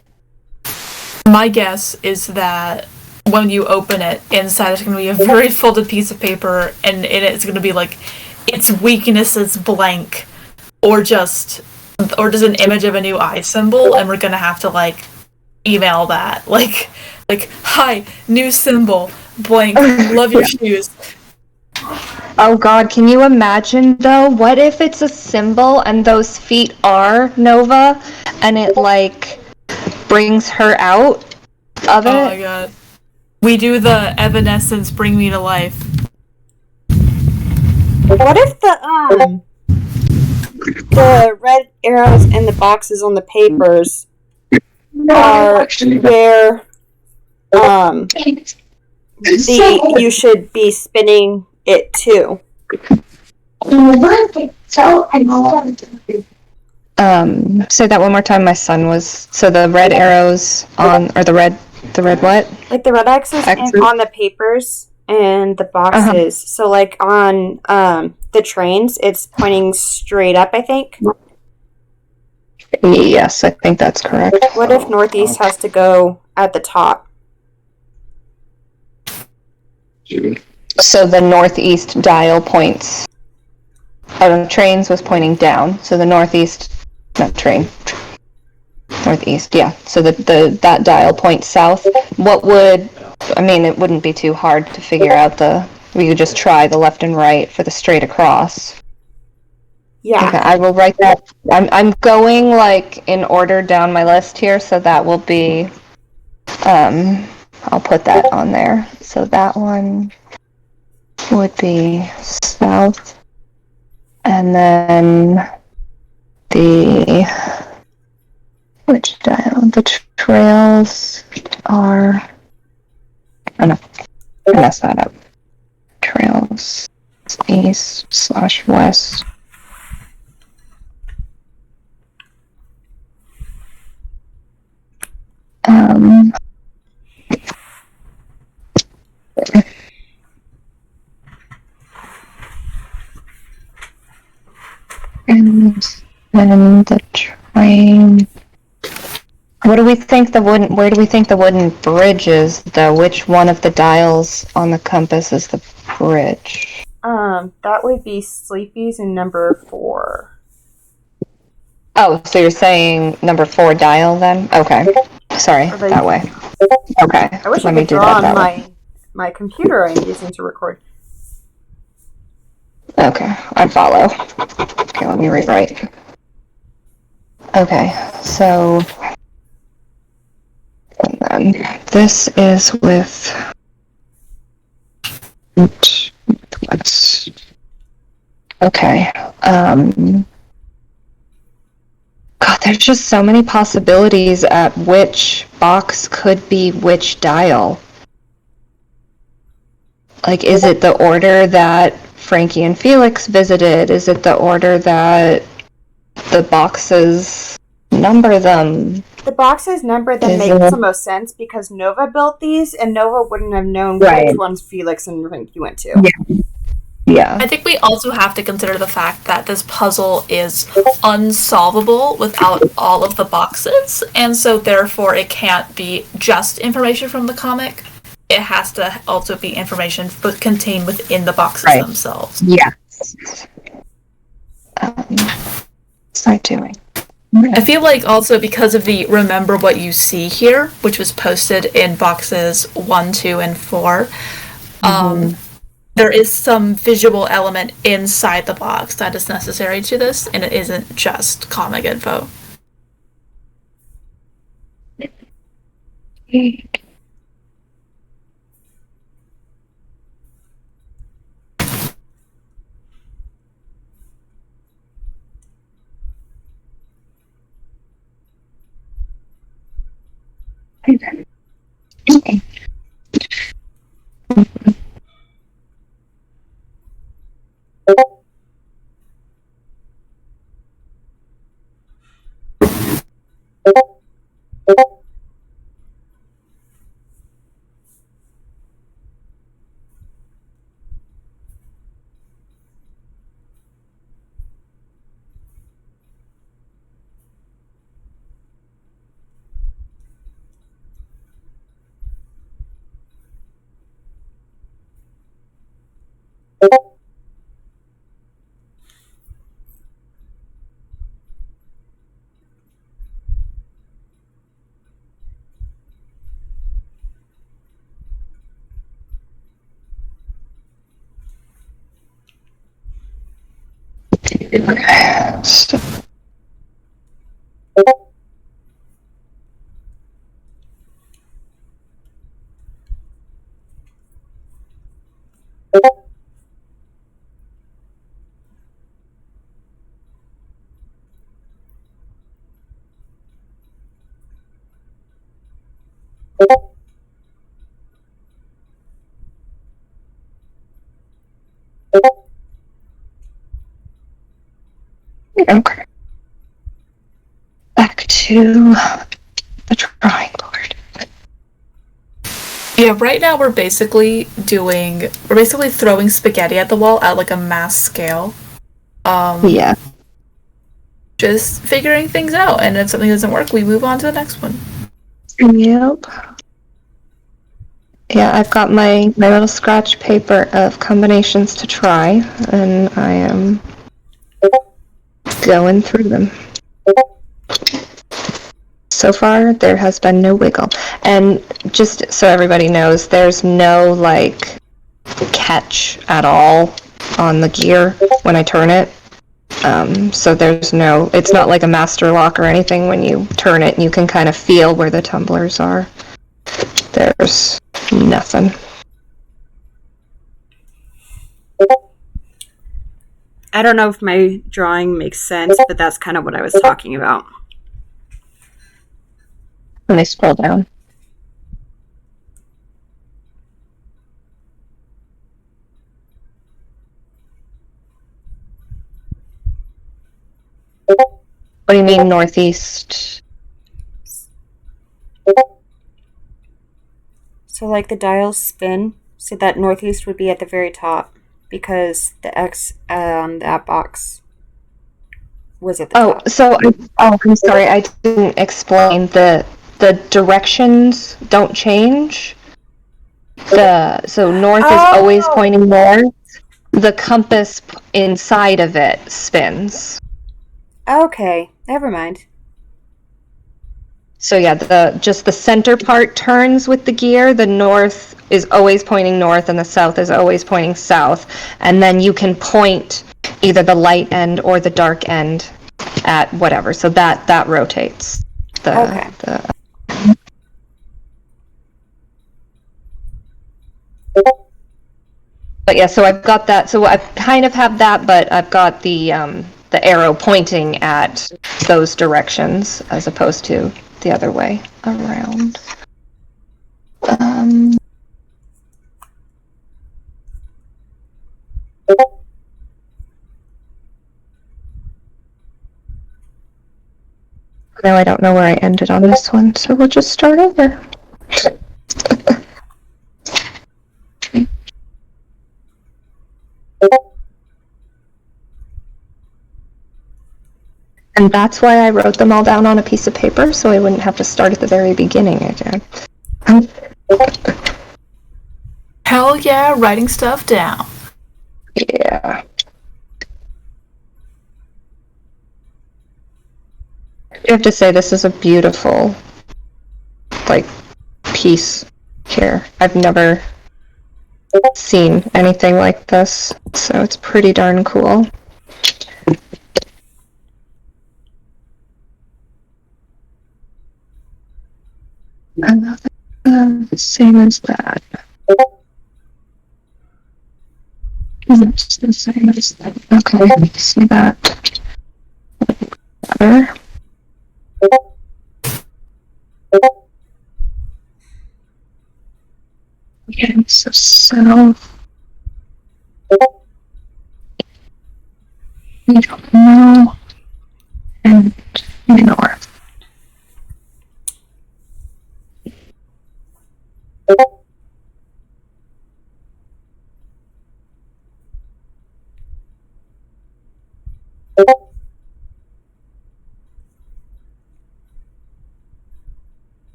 My guess is that when you open it, inside is going to be a very folded piece of paper, and in it's going to be its weakness is blank, or just an image of a new eye symbol, and we're going to have to email that hi, new symbol, blank, love your shoes. Oh god, can you imagine though? What if it's a symbol and those feet are Nova and it brings her out of it? Oh my god. We do the Evanescence bring me to life. What if the red arrows and the boxes on the papers are where you should be spinning it to? Say that one more time. My son was so the red arrows on or the red what? Like the red X's on the papers and the boxes. So like on the trains, it's pointing straight up, I think. Yes, I think that's correct. What if northeast has to go at the top? So the northeast dial points. Oh, the trains was pointing down. So the northeast, not train. Northeast, yeah. So that dial points south. What would, I mean, it wouldn't be too hard to figure out we could just try the left and right for the straight across. Yeah. Okay, I will write that. I'm going like in order down my list here, so that will be, I'll put that on there. So that one would be south. And then which dial? The trails are, oh no, I messed that up. Trails, east/west. And then the train. What do we think where do we think the wooden bridge is, though? Which one of the dials on the compass is the bridge? That would be Sleepy's and number 4. Oh, so you're saying number 4 dial then? Okay. Sorry, that way. Okay. I wish I could draw on my computer I'm using to record. Okay, I follow. Okay, let me rewrite. Okay, so and then this is with what's okay. God, there's just so many possibilities at which box could be which dial. Like, is it the order that Frankie and Felix visited? Is it the order that the boxes number them? The boxes number them makes the most sense because Nova built these, and Nova wouldn't have known which ones Felix and Frankie went to. Yeah. I think we also have to consider the fact that this puzzle is unsolvable without all of the boxes, and so therefore it can't be just information from the comic. It has to also be information contained within the boxes themselves. Yes. Start doing. I feel like also because of the remember what you see here, which was posted in boxes 1, 2, and 4, there is some visual element inside the box that is necessary to this, and it isn't just comic info. Okay. Back to the drawing board. Yeah, right now we're basically throwing spaghetti at the wall at like a mass scale. Yeah. Just figuring things out, and if something doesn't work, we move on to the next one. Yep. Yeah, I've got my little scratch paper of combinations to try, and I am going through them. So far, there has been no wiggle. And just so everybody knows, there's no, like, catch at all on the gear when I turn it. So there's no, it's not like a master lock or anything. When you turn it, you can kind of feel where the tumblers are. There's nothing. I don't know if my drawing makes sense, but that's kind of what I was talking about. When they scroll down. What do you mean northeast? So like the dials spin, so that northeast would be at the very top because the X on that box was at the top. I'm sorry, I didn't explain. The directions don't change. So north is always pointing north. The compass inside of it spins. Okay, never mind. So yeah, the center part turns with the gear. The north is always pointing north and the south is always pointing south. And then you can point either the light end or the dark end at whatever. So that rotates. But yeah, so I've got that. So I kind of have that, but I've got the arrow pointing at those directions as opposed to the other way around. Now I don't know where I ended on this one, so we'll just start over. And that's why I wrote them all down on a piece of paper, so I wouldn't have to start at the very beginning again. Hell yeah, writing stuff down. Yeah. You have to say this is a beautiful, like, piece here. I've never seen anything like this, so it's pretty darn cool. Another same as that. It's the same as that. Okay, see that better. Okay, so south. We don't know. And north.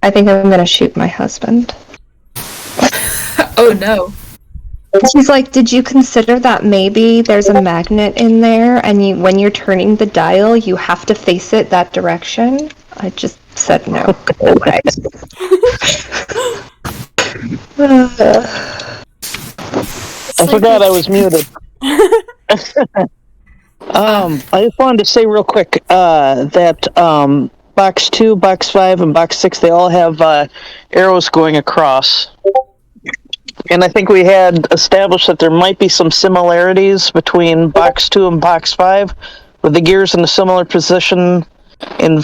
I think I'm gonna shoot my husband. Oh no. She's like, did you consider that maybe there's a magnet in there and when you're turning the dial, you have to face it that direction? I just said no. Go away. I forgot I was muted. I just wanted to say real quick that box 2, box 5, and box 6, they all have arrows going across. And I think we had established that there might be some similarities between box 2 and box 5, with the gears in a similar position in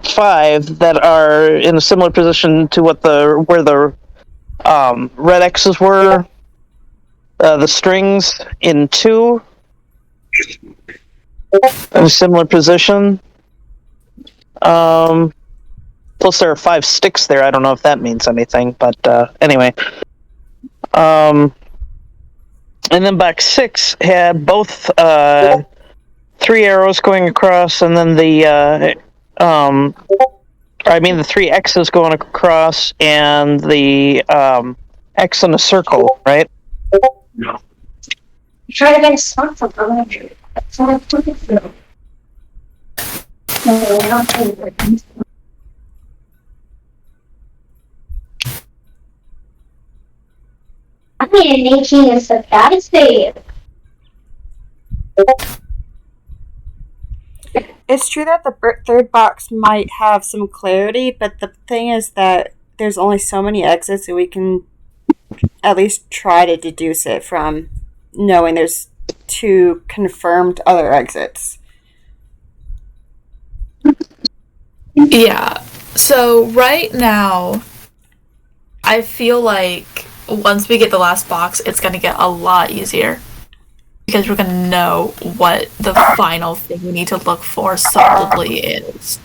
5 that are in a similar position to where the red X's were. The strings in 2 in a similar position. Plus there are 5 sticks there. I don't know if that means anything, but anyway. And then box 6 had both 3 arrows going across, and then the 3 X's going across, and the X in a circle, right? Try to get a spot from electric. That's what I'm looking for. No, I'm not doing I mean, making is a bad state. It's true that the third box might have some clarity, but the thing is that there's only so many exits, and we can at least try to deduce it from knowing there's 2 confirmed other exits. Yeah. So right now, I feel like once we get the last box, it's going to get a lot easier. Because we're going to know what the final thing we need to look for solidly is.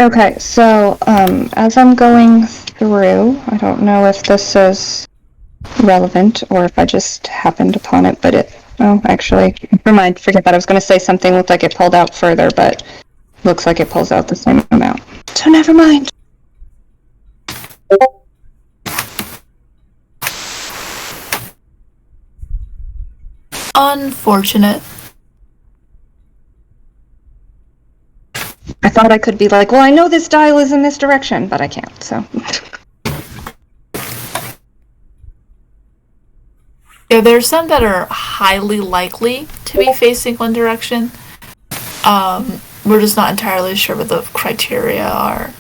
Okay, so as I'm going through, I don't know if this is relevant or if I just happened upon it, but actually, never mind, forget that. I was going to say something looked like it pulled out further, but looks like it pulls out the same amount. So never mind. Unfortunate. I thought I could be like, well, I know this dial is in this direction, but I can't, so. Yeah, there's some that are highly likely to be facing one direction. We're just not entirely sure what the criteria are.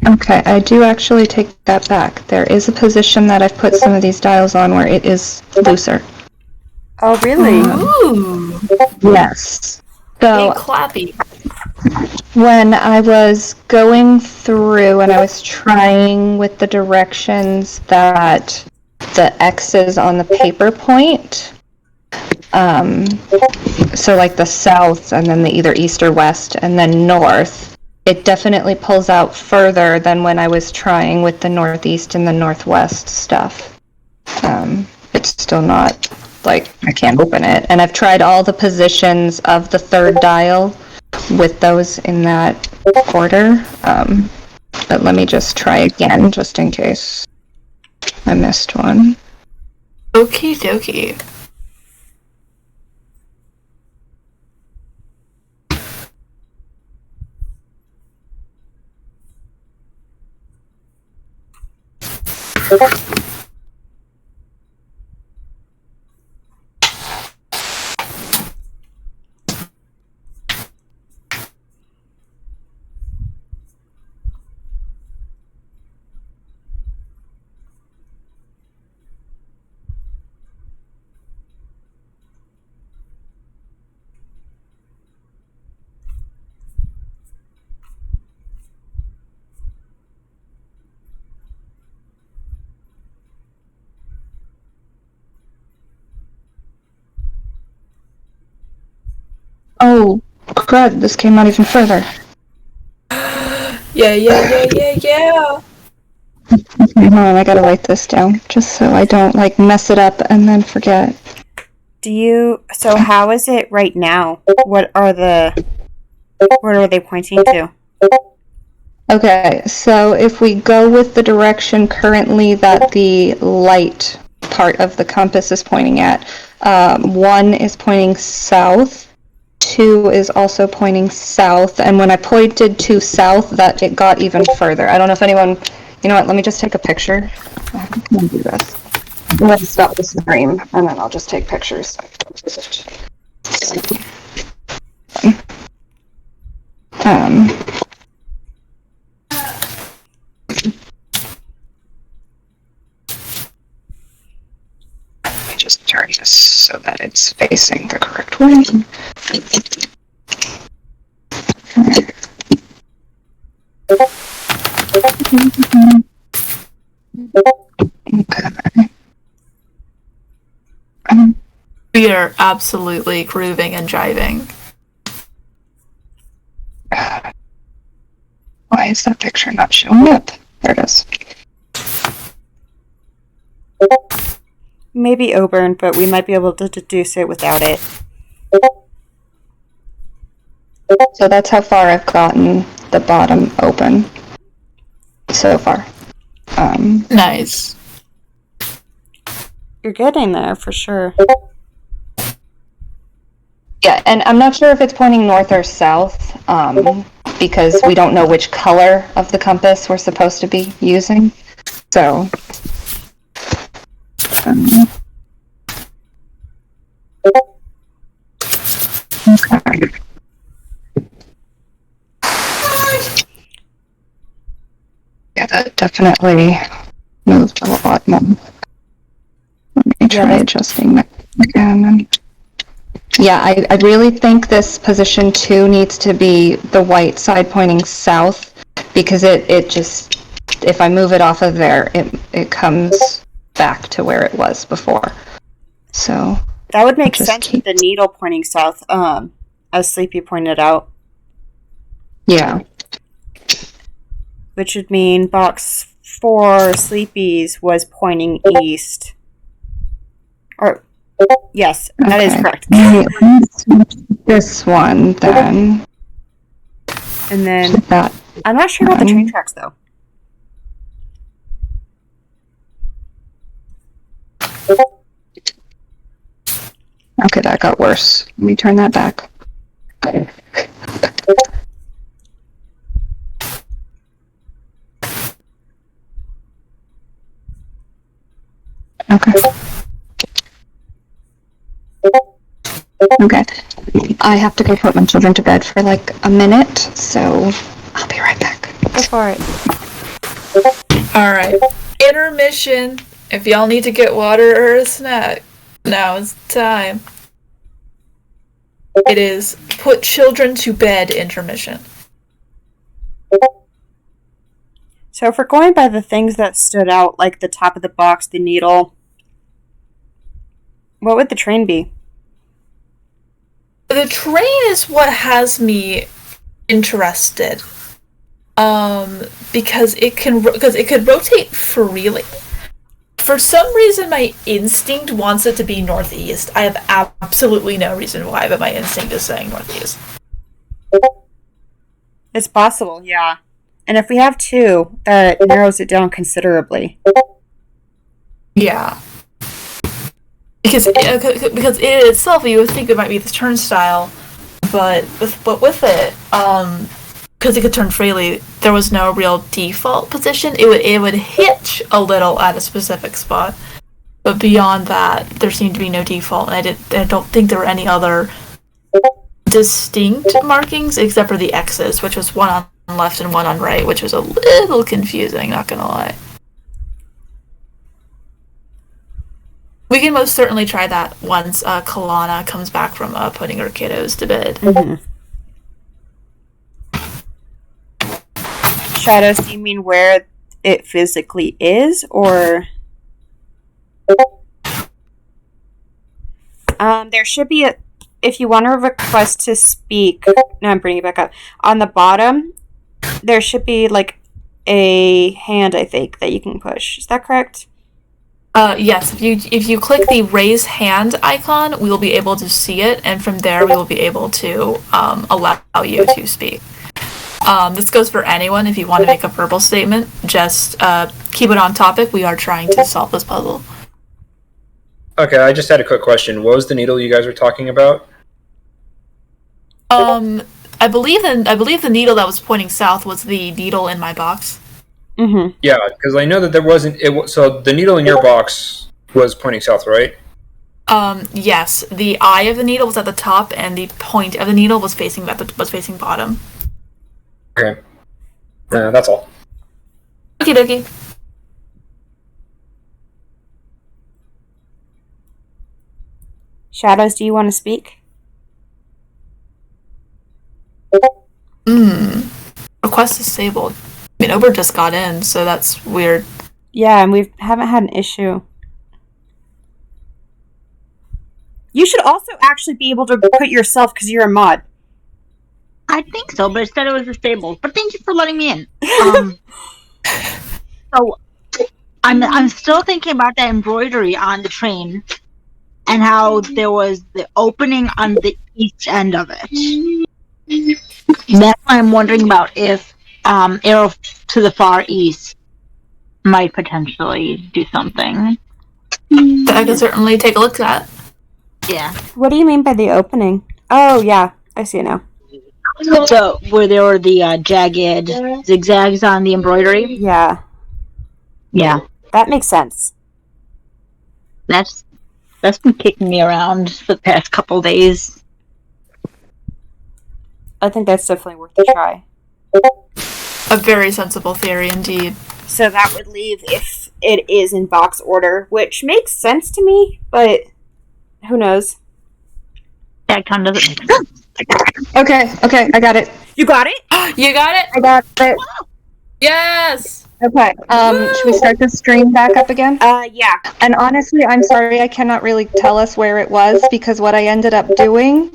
Okay, I do actually take that back. There is a position that I've put some of these dials on where it is looser. Oh, really? Ooh. Yes. So Big clappy. when I was going through and I was trying with the directions that the X's on the paper point, so like the south and then the either east or west and then north, it definitely pulls out further than when I was trying with the northeast and the northwest stuff. It's still not, like, I can't open it. And I've tried all the positions of the third dial with those in that order. But let me just try again, just in case I missed one. Okie dokie. Oh, crud, this came out even further. Yeah. Hold on, I gotta write this down, just so I don't, like, mess it up and then forget. So how is it right now? What are they pointing to? Okay, so if we go with the direction currently that the light part of the compass is pointing at, 1 is pointing south, 2 is also pointing south, and when I pointed to south, that it got even further. I don't know if anyone, you know what, let me just take a picture. I'm gonna do this. Let's stop the stream, and then I'll just take pictures. Let me just turn this so that it's facing the correct way. Okay. We are absolutely grooving and jiving. Why is that picture not showing up? There it is. Maybe Oburn, but we might be able to deduce it without it. So that's how far I've gotten the bottom open so far. Nice. You're getting there for sure. Yeah, and I'm not sure if it's pointing north or south, because we don't know which color of the compass we're supposed to be using. So, okay. Yeah, that definitely moved a lot more. Let me try adjusting that again. Yeah, I really think this position 2 needs to be the white side pointing south, because it just, if I move it off of there, it comes back to where it was before. So that would make sense with the needle pointing south, as Sleepy pointed out. Yeah. Which would mean box 4 Sleepy's was pointing east. Or yes, that is correct. This one then. And then that. I'm not sure about the train tracks though. Okay, that got worse. Let me turn that back. Okay. I have to go put my children to bed for like a minute, so I'll be right back. Go for it. Alright. Intermission. If y'all need to get water or a snack, now is the time. It is put children to bed intermission. So if we're going by the things that stood out, like the top of the box, the needle, what would the train be? The train is what has me interested. Because it could rotate freely. For some reason, my instinct wants it to be northeast. I have absolutely no reason why, but my instinct is saying northeast. It's possible, yeah. And if we have two, that narrows it down considerably. Yeah. Because it itself, you would think it might be the turnstile, but with it, because it could turn freely, there was no real default position. It would hitch a little at a specific spot, but beyond that, there seemed to be no default. And I don't think there were any other distinct markings except for the X's, which was one on left and one on right, which was a little confusing. Not gonna lie. We can most certainly try that once Kalana comes back from putting her kiddos to bed. Mm-hmm. Shadows, do you mean where it physically is, or? There should be a, if you want to request to speak, no, I'm bringing it back up. On the bottom, there should be like a hand, I think, that you can push. Is that correct? Yes, if you click the raise hand icon, we will be able to see it, and from there we will be able to allow you to speak. This goes for anyone. If you want to make a verbal statement, just keep it on topic. We are trying to solve this puzzle. Okay, I just had a quick question. What was the needle you guys were talking about? I believe the needle that was pointing south was the needle in my box. Mm-hmm. Yeah, because I know that there wasn't. So the needle in your box was pointing south, right? Yes. The eye of the needle was at the top, and the point of the needle was facing bottom. Okay. That's all. Okie dokie. Shadows, do you want to speak? Request disabled. I mean, Ober just got in, so that's weird. Yeah, and we haven't had an issue. You should also actually be able to put yourself, because you're a mod. I think so, but it said it was disabled. But thank you for letting me in. So, I'm still thinking about that embroidery on the train, and how there was the opening on the east end of it. That's why I'm wondering about if arrow to the far east might potentially do something. I can certainly take a look at that. Yeah. What do you mean by the opening? Oh, yeah. I see it now. So, where there were the jagged zigzags on the embroidery? Yeah. Yeah. That makes sense. That's been kicking me around for the past couple days. I think that's definitely worth a try. A very sensible theory indeed. So that would leave if it is in box order, which makes sense to me, but who knows? That kind of doesn't make sense. Okay, I got it. You got it? You got it? I got it. Yes! Okay, should we start the stream back up again? Yeah. And honestly, I'm sorry, I cannot really tell us where it was, because what I ended up doing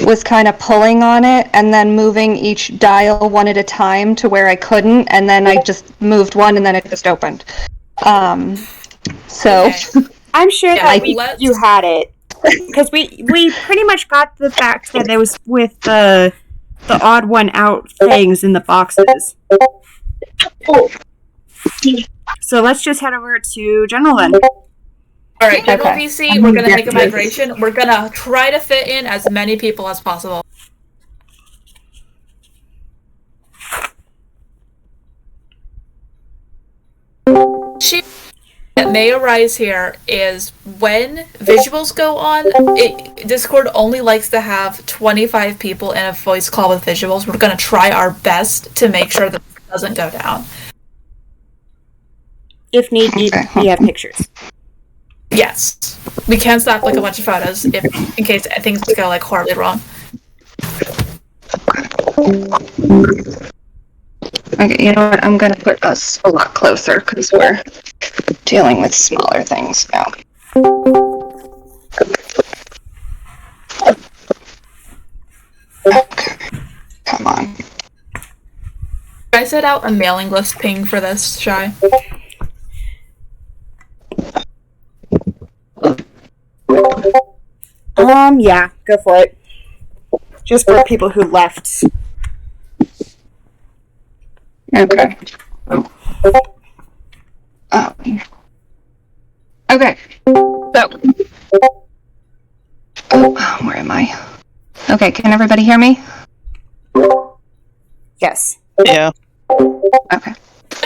was kind of pulling on it and then moving each dial one at a time to where I couldn't, and then I just moved one and then it just opened. So... Okay. I'm sure Yeah, that you had it. Because we pretty much got the fact that it was with the odd one out things in the boxes. So let's just head over to General then. Alright, General PC, we're gonna make a migration. We're gonna try to fit in as many people as possible. that may arise here is when visuals go on, Discord only likes to have 25 people in a voice call with visuals. We're going to try our best to make sure that it doesn't go down. If need be, we have pictures. Yes. We can snap like a bunch of photos in case things go like horribly wrong. Okay, you know what? I'm gonna put us a lot closer because we're dealing with smaller things now. Okay, come on. Should I set out a mailing list ping for this, Shy? Yeah, go for it. Just for people who left. Okay. Okay. So. Oh, where am I? Okay, can everybody hear me? Yes. Yeah. Okay.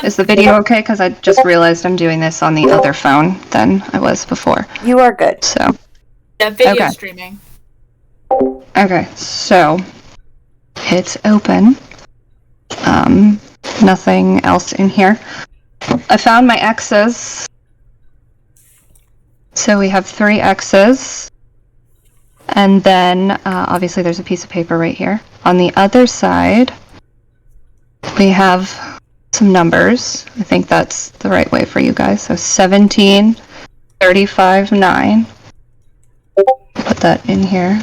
Is the video okay? Because I just realized I'm doing this on the other phone than I was before. You are good. So. Yeah, video Okay. streaming. Okay, so it's open. Nothing else in here. I found my X's. So we have 3 X's. And then, obviously there's a piece of paper right here. On the other side, we have some numbers. I think that's the right way for you guys. So 17, 35, 9. Put that in here.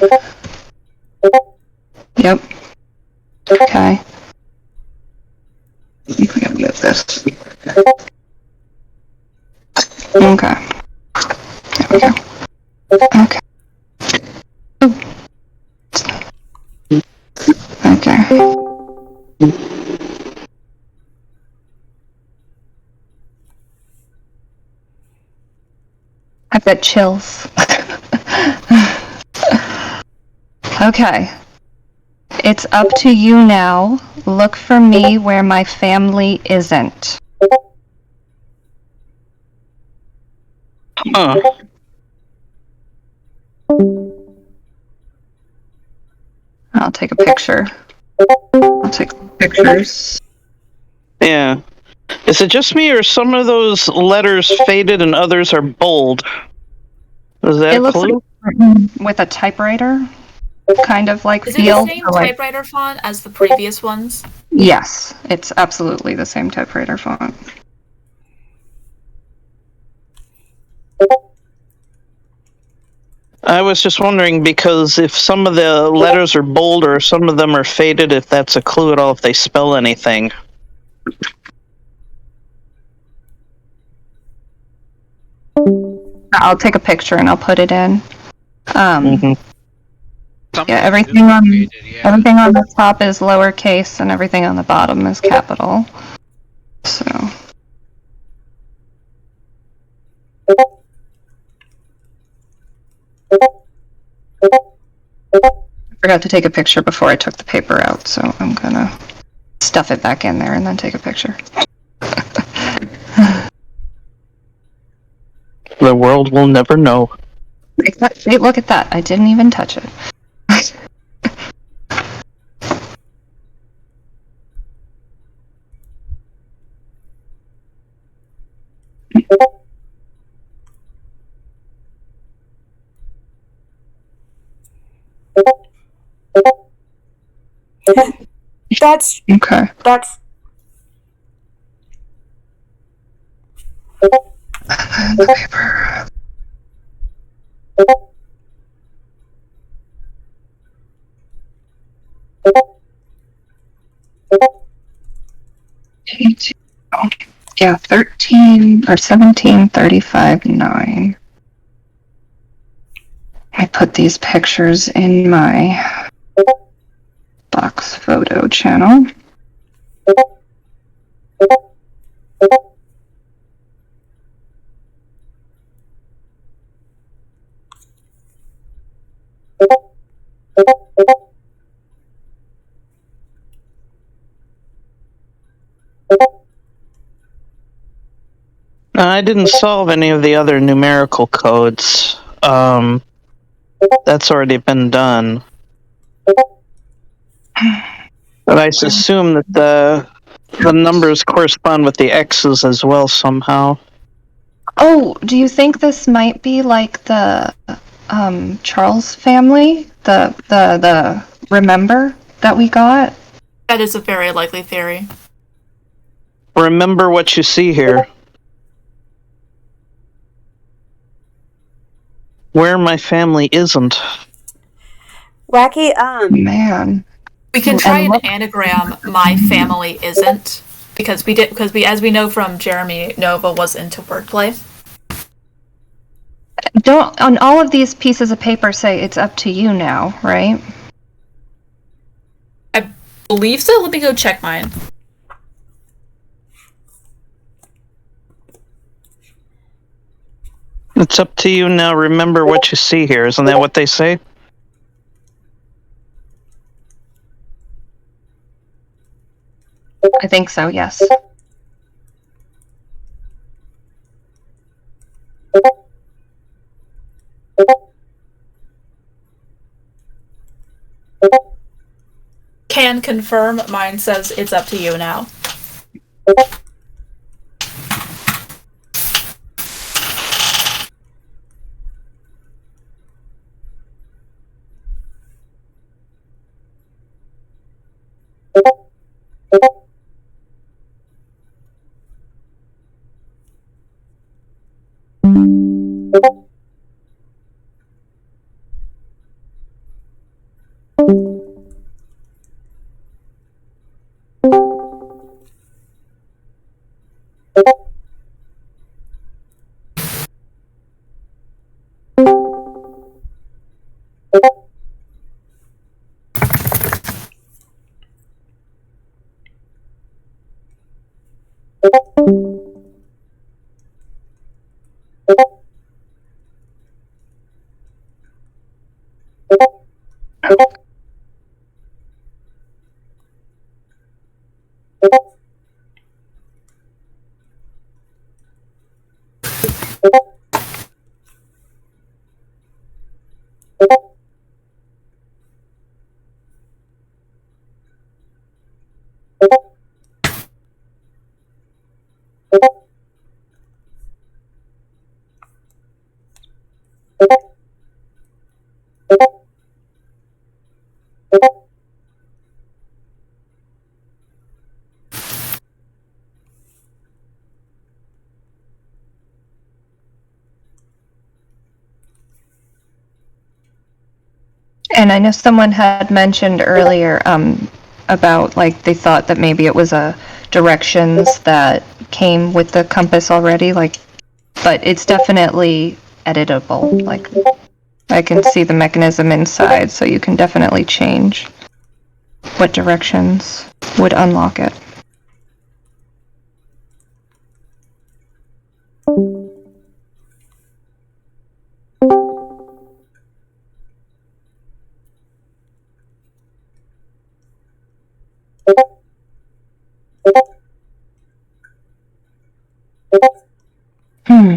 Yep. Okay. I think we gotta move this. Okay. There we go. Okay. Ooh. Okay. I've got chills. Okay. It's up to you now. Look for me where my family isn't. Huh. I'll take a picture. I'll take pictures. Yeah. Is it just me, or some of those letters faded and others are bold? Is that It a looks like clue? it's written with a typewriter, kind of like Is it feel. the same so like- typewriter font as the previous ones? Yes, it's absolutely the same typewriter font. I was just wondering because if some of the letters are bold or some of them are faded, if that's a clue at all, if they spell anything. I'll take a picture and I'll put it in. Mhm. Yeah, everything on the top is lowercase and everything on the bottom is capital. So. I forgot to take a picture before I took the paper out, so I'm gonna stuff it back in there and then take a picture. The world will never know. Hey, look at that. I didn't even touch it. That's okay. That's the paper. Yeah, 13 or 17, 35, 9. I put these pictures in my box photo channel. No, I didn't solve any of the other numerical codes. That's already been done. But I assume that the numbers correspond with the X's as well somehow. Oh, do you think this might be like the Charles family? The remember that we got? That is a very likely theory. Remember what you see here. Where my family isn't. Wacky, Man. We can try an anagram. My family isn't because as we know from Jeremy, Nova was into wordplay. Don't on all of these pieces of paper say it's up to you now, right? I believe so. Let me go check mine. It's up to you now. Remember what you see here. Isn't that what they say? I think so, yes. Can confirm. Mine says it's up to you now. And I know someone had mentioned earlier about like they thought that maybe it was directions that came with the compass already, like, but it's definitely editable. Like, I can see the mechanism inside, so you can definitely change what directions would unlock it. Hmm.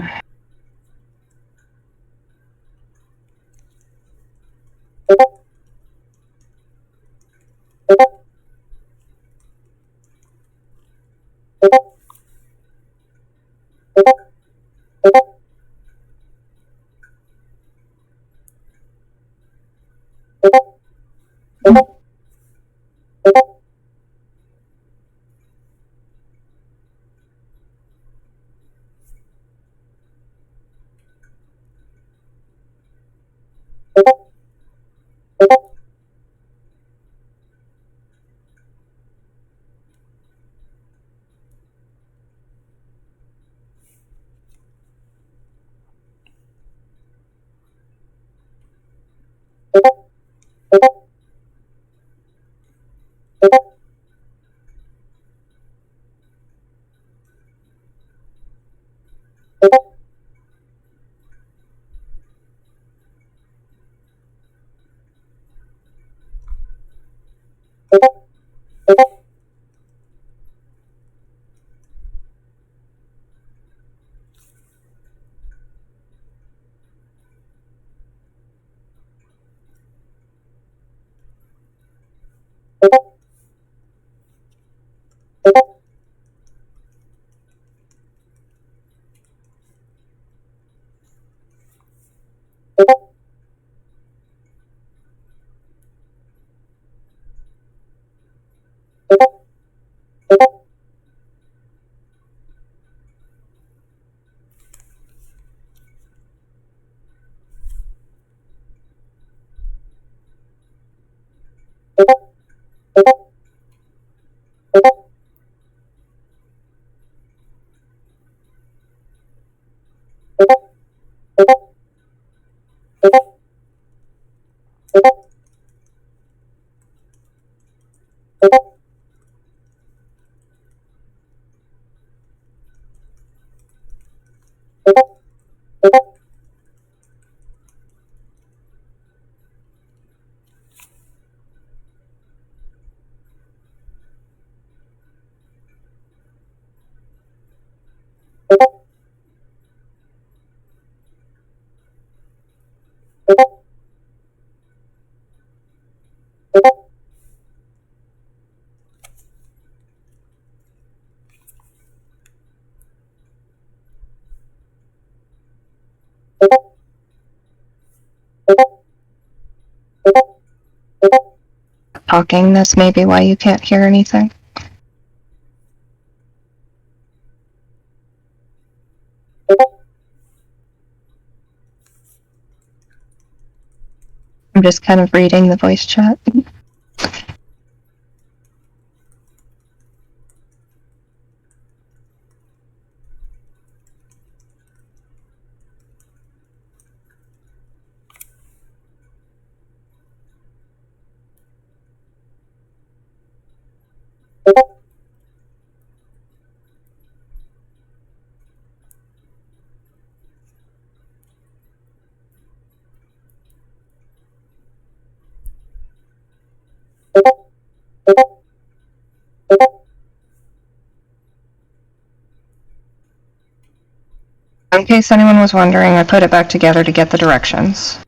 talking. That's maybe why you can't hear anything. I'm just kind of reading the voice chat. In case anyone was wondering, I put it back together to get the directions.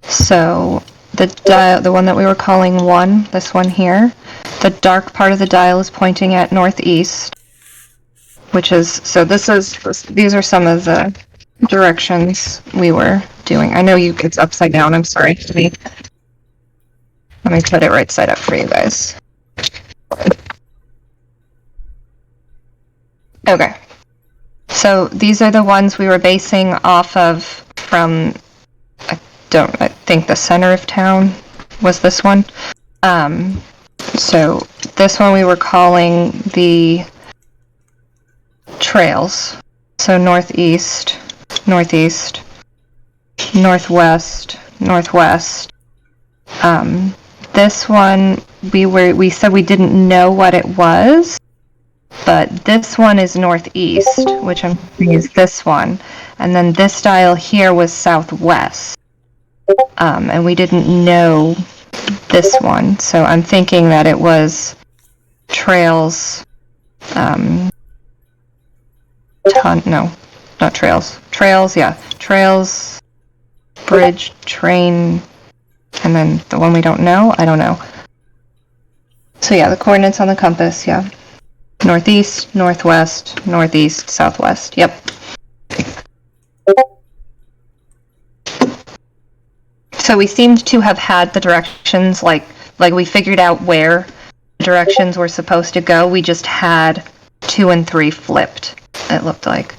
So the one that we were calling 1, this one here, the dark part of the dial is pointing at northeast, which is, so these are some of the directions we were doing. I know it's upside down, I'm sorry. Let me put it right side up for you guys. Okay. So these are the ones we were basing off of from, I think the center of town was this one. So this one we were calling the trails. So northeast, northeast, northwest, northwest. This one we said we didn't know what it was. But this one is northeast, which I'm thinking is this one. And then this dial here was southwest. And we didn't know this one. So I'm thinking that it was trails. No, not trails. Trails, yeah. Trails, bridge, train, and then the one we don't know, I don't know. So yeah, the coordinates on the compass, yeah. Northeast, northwest, northeast, southwest. Yep. So we seemed to have had the directions, like we figured out where the directions were supposed to go. We just had 2 and 3 flipped, it looked like.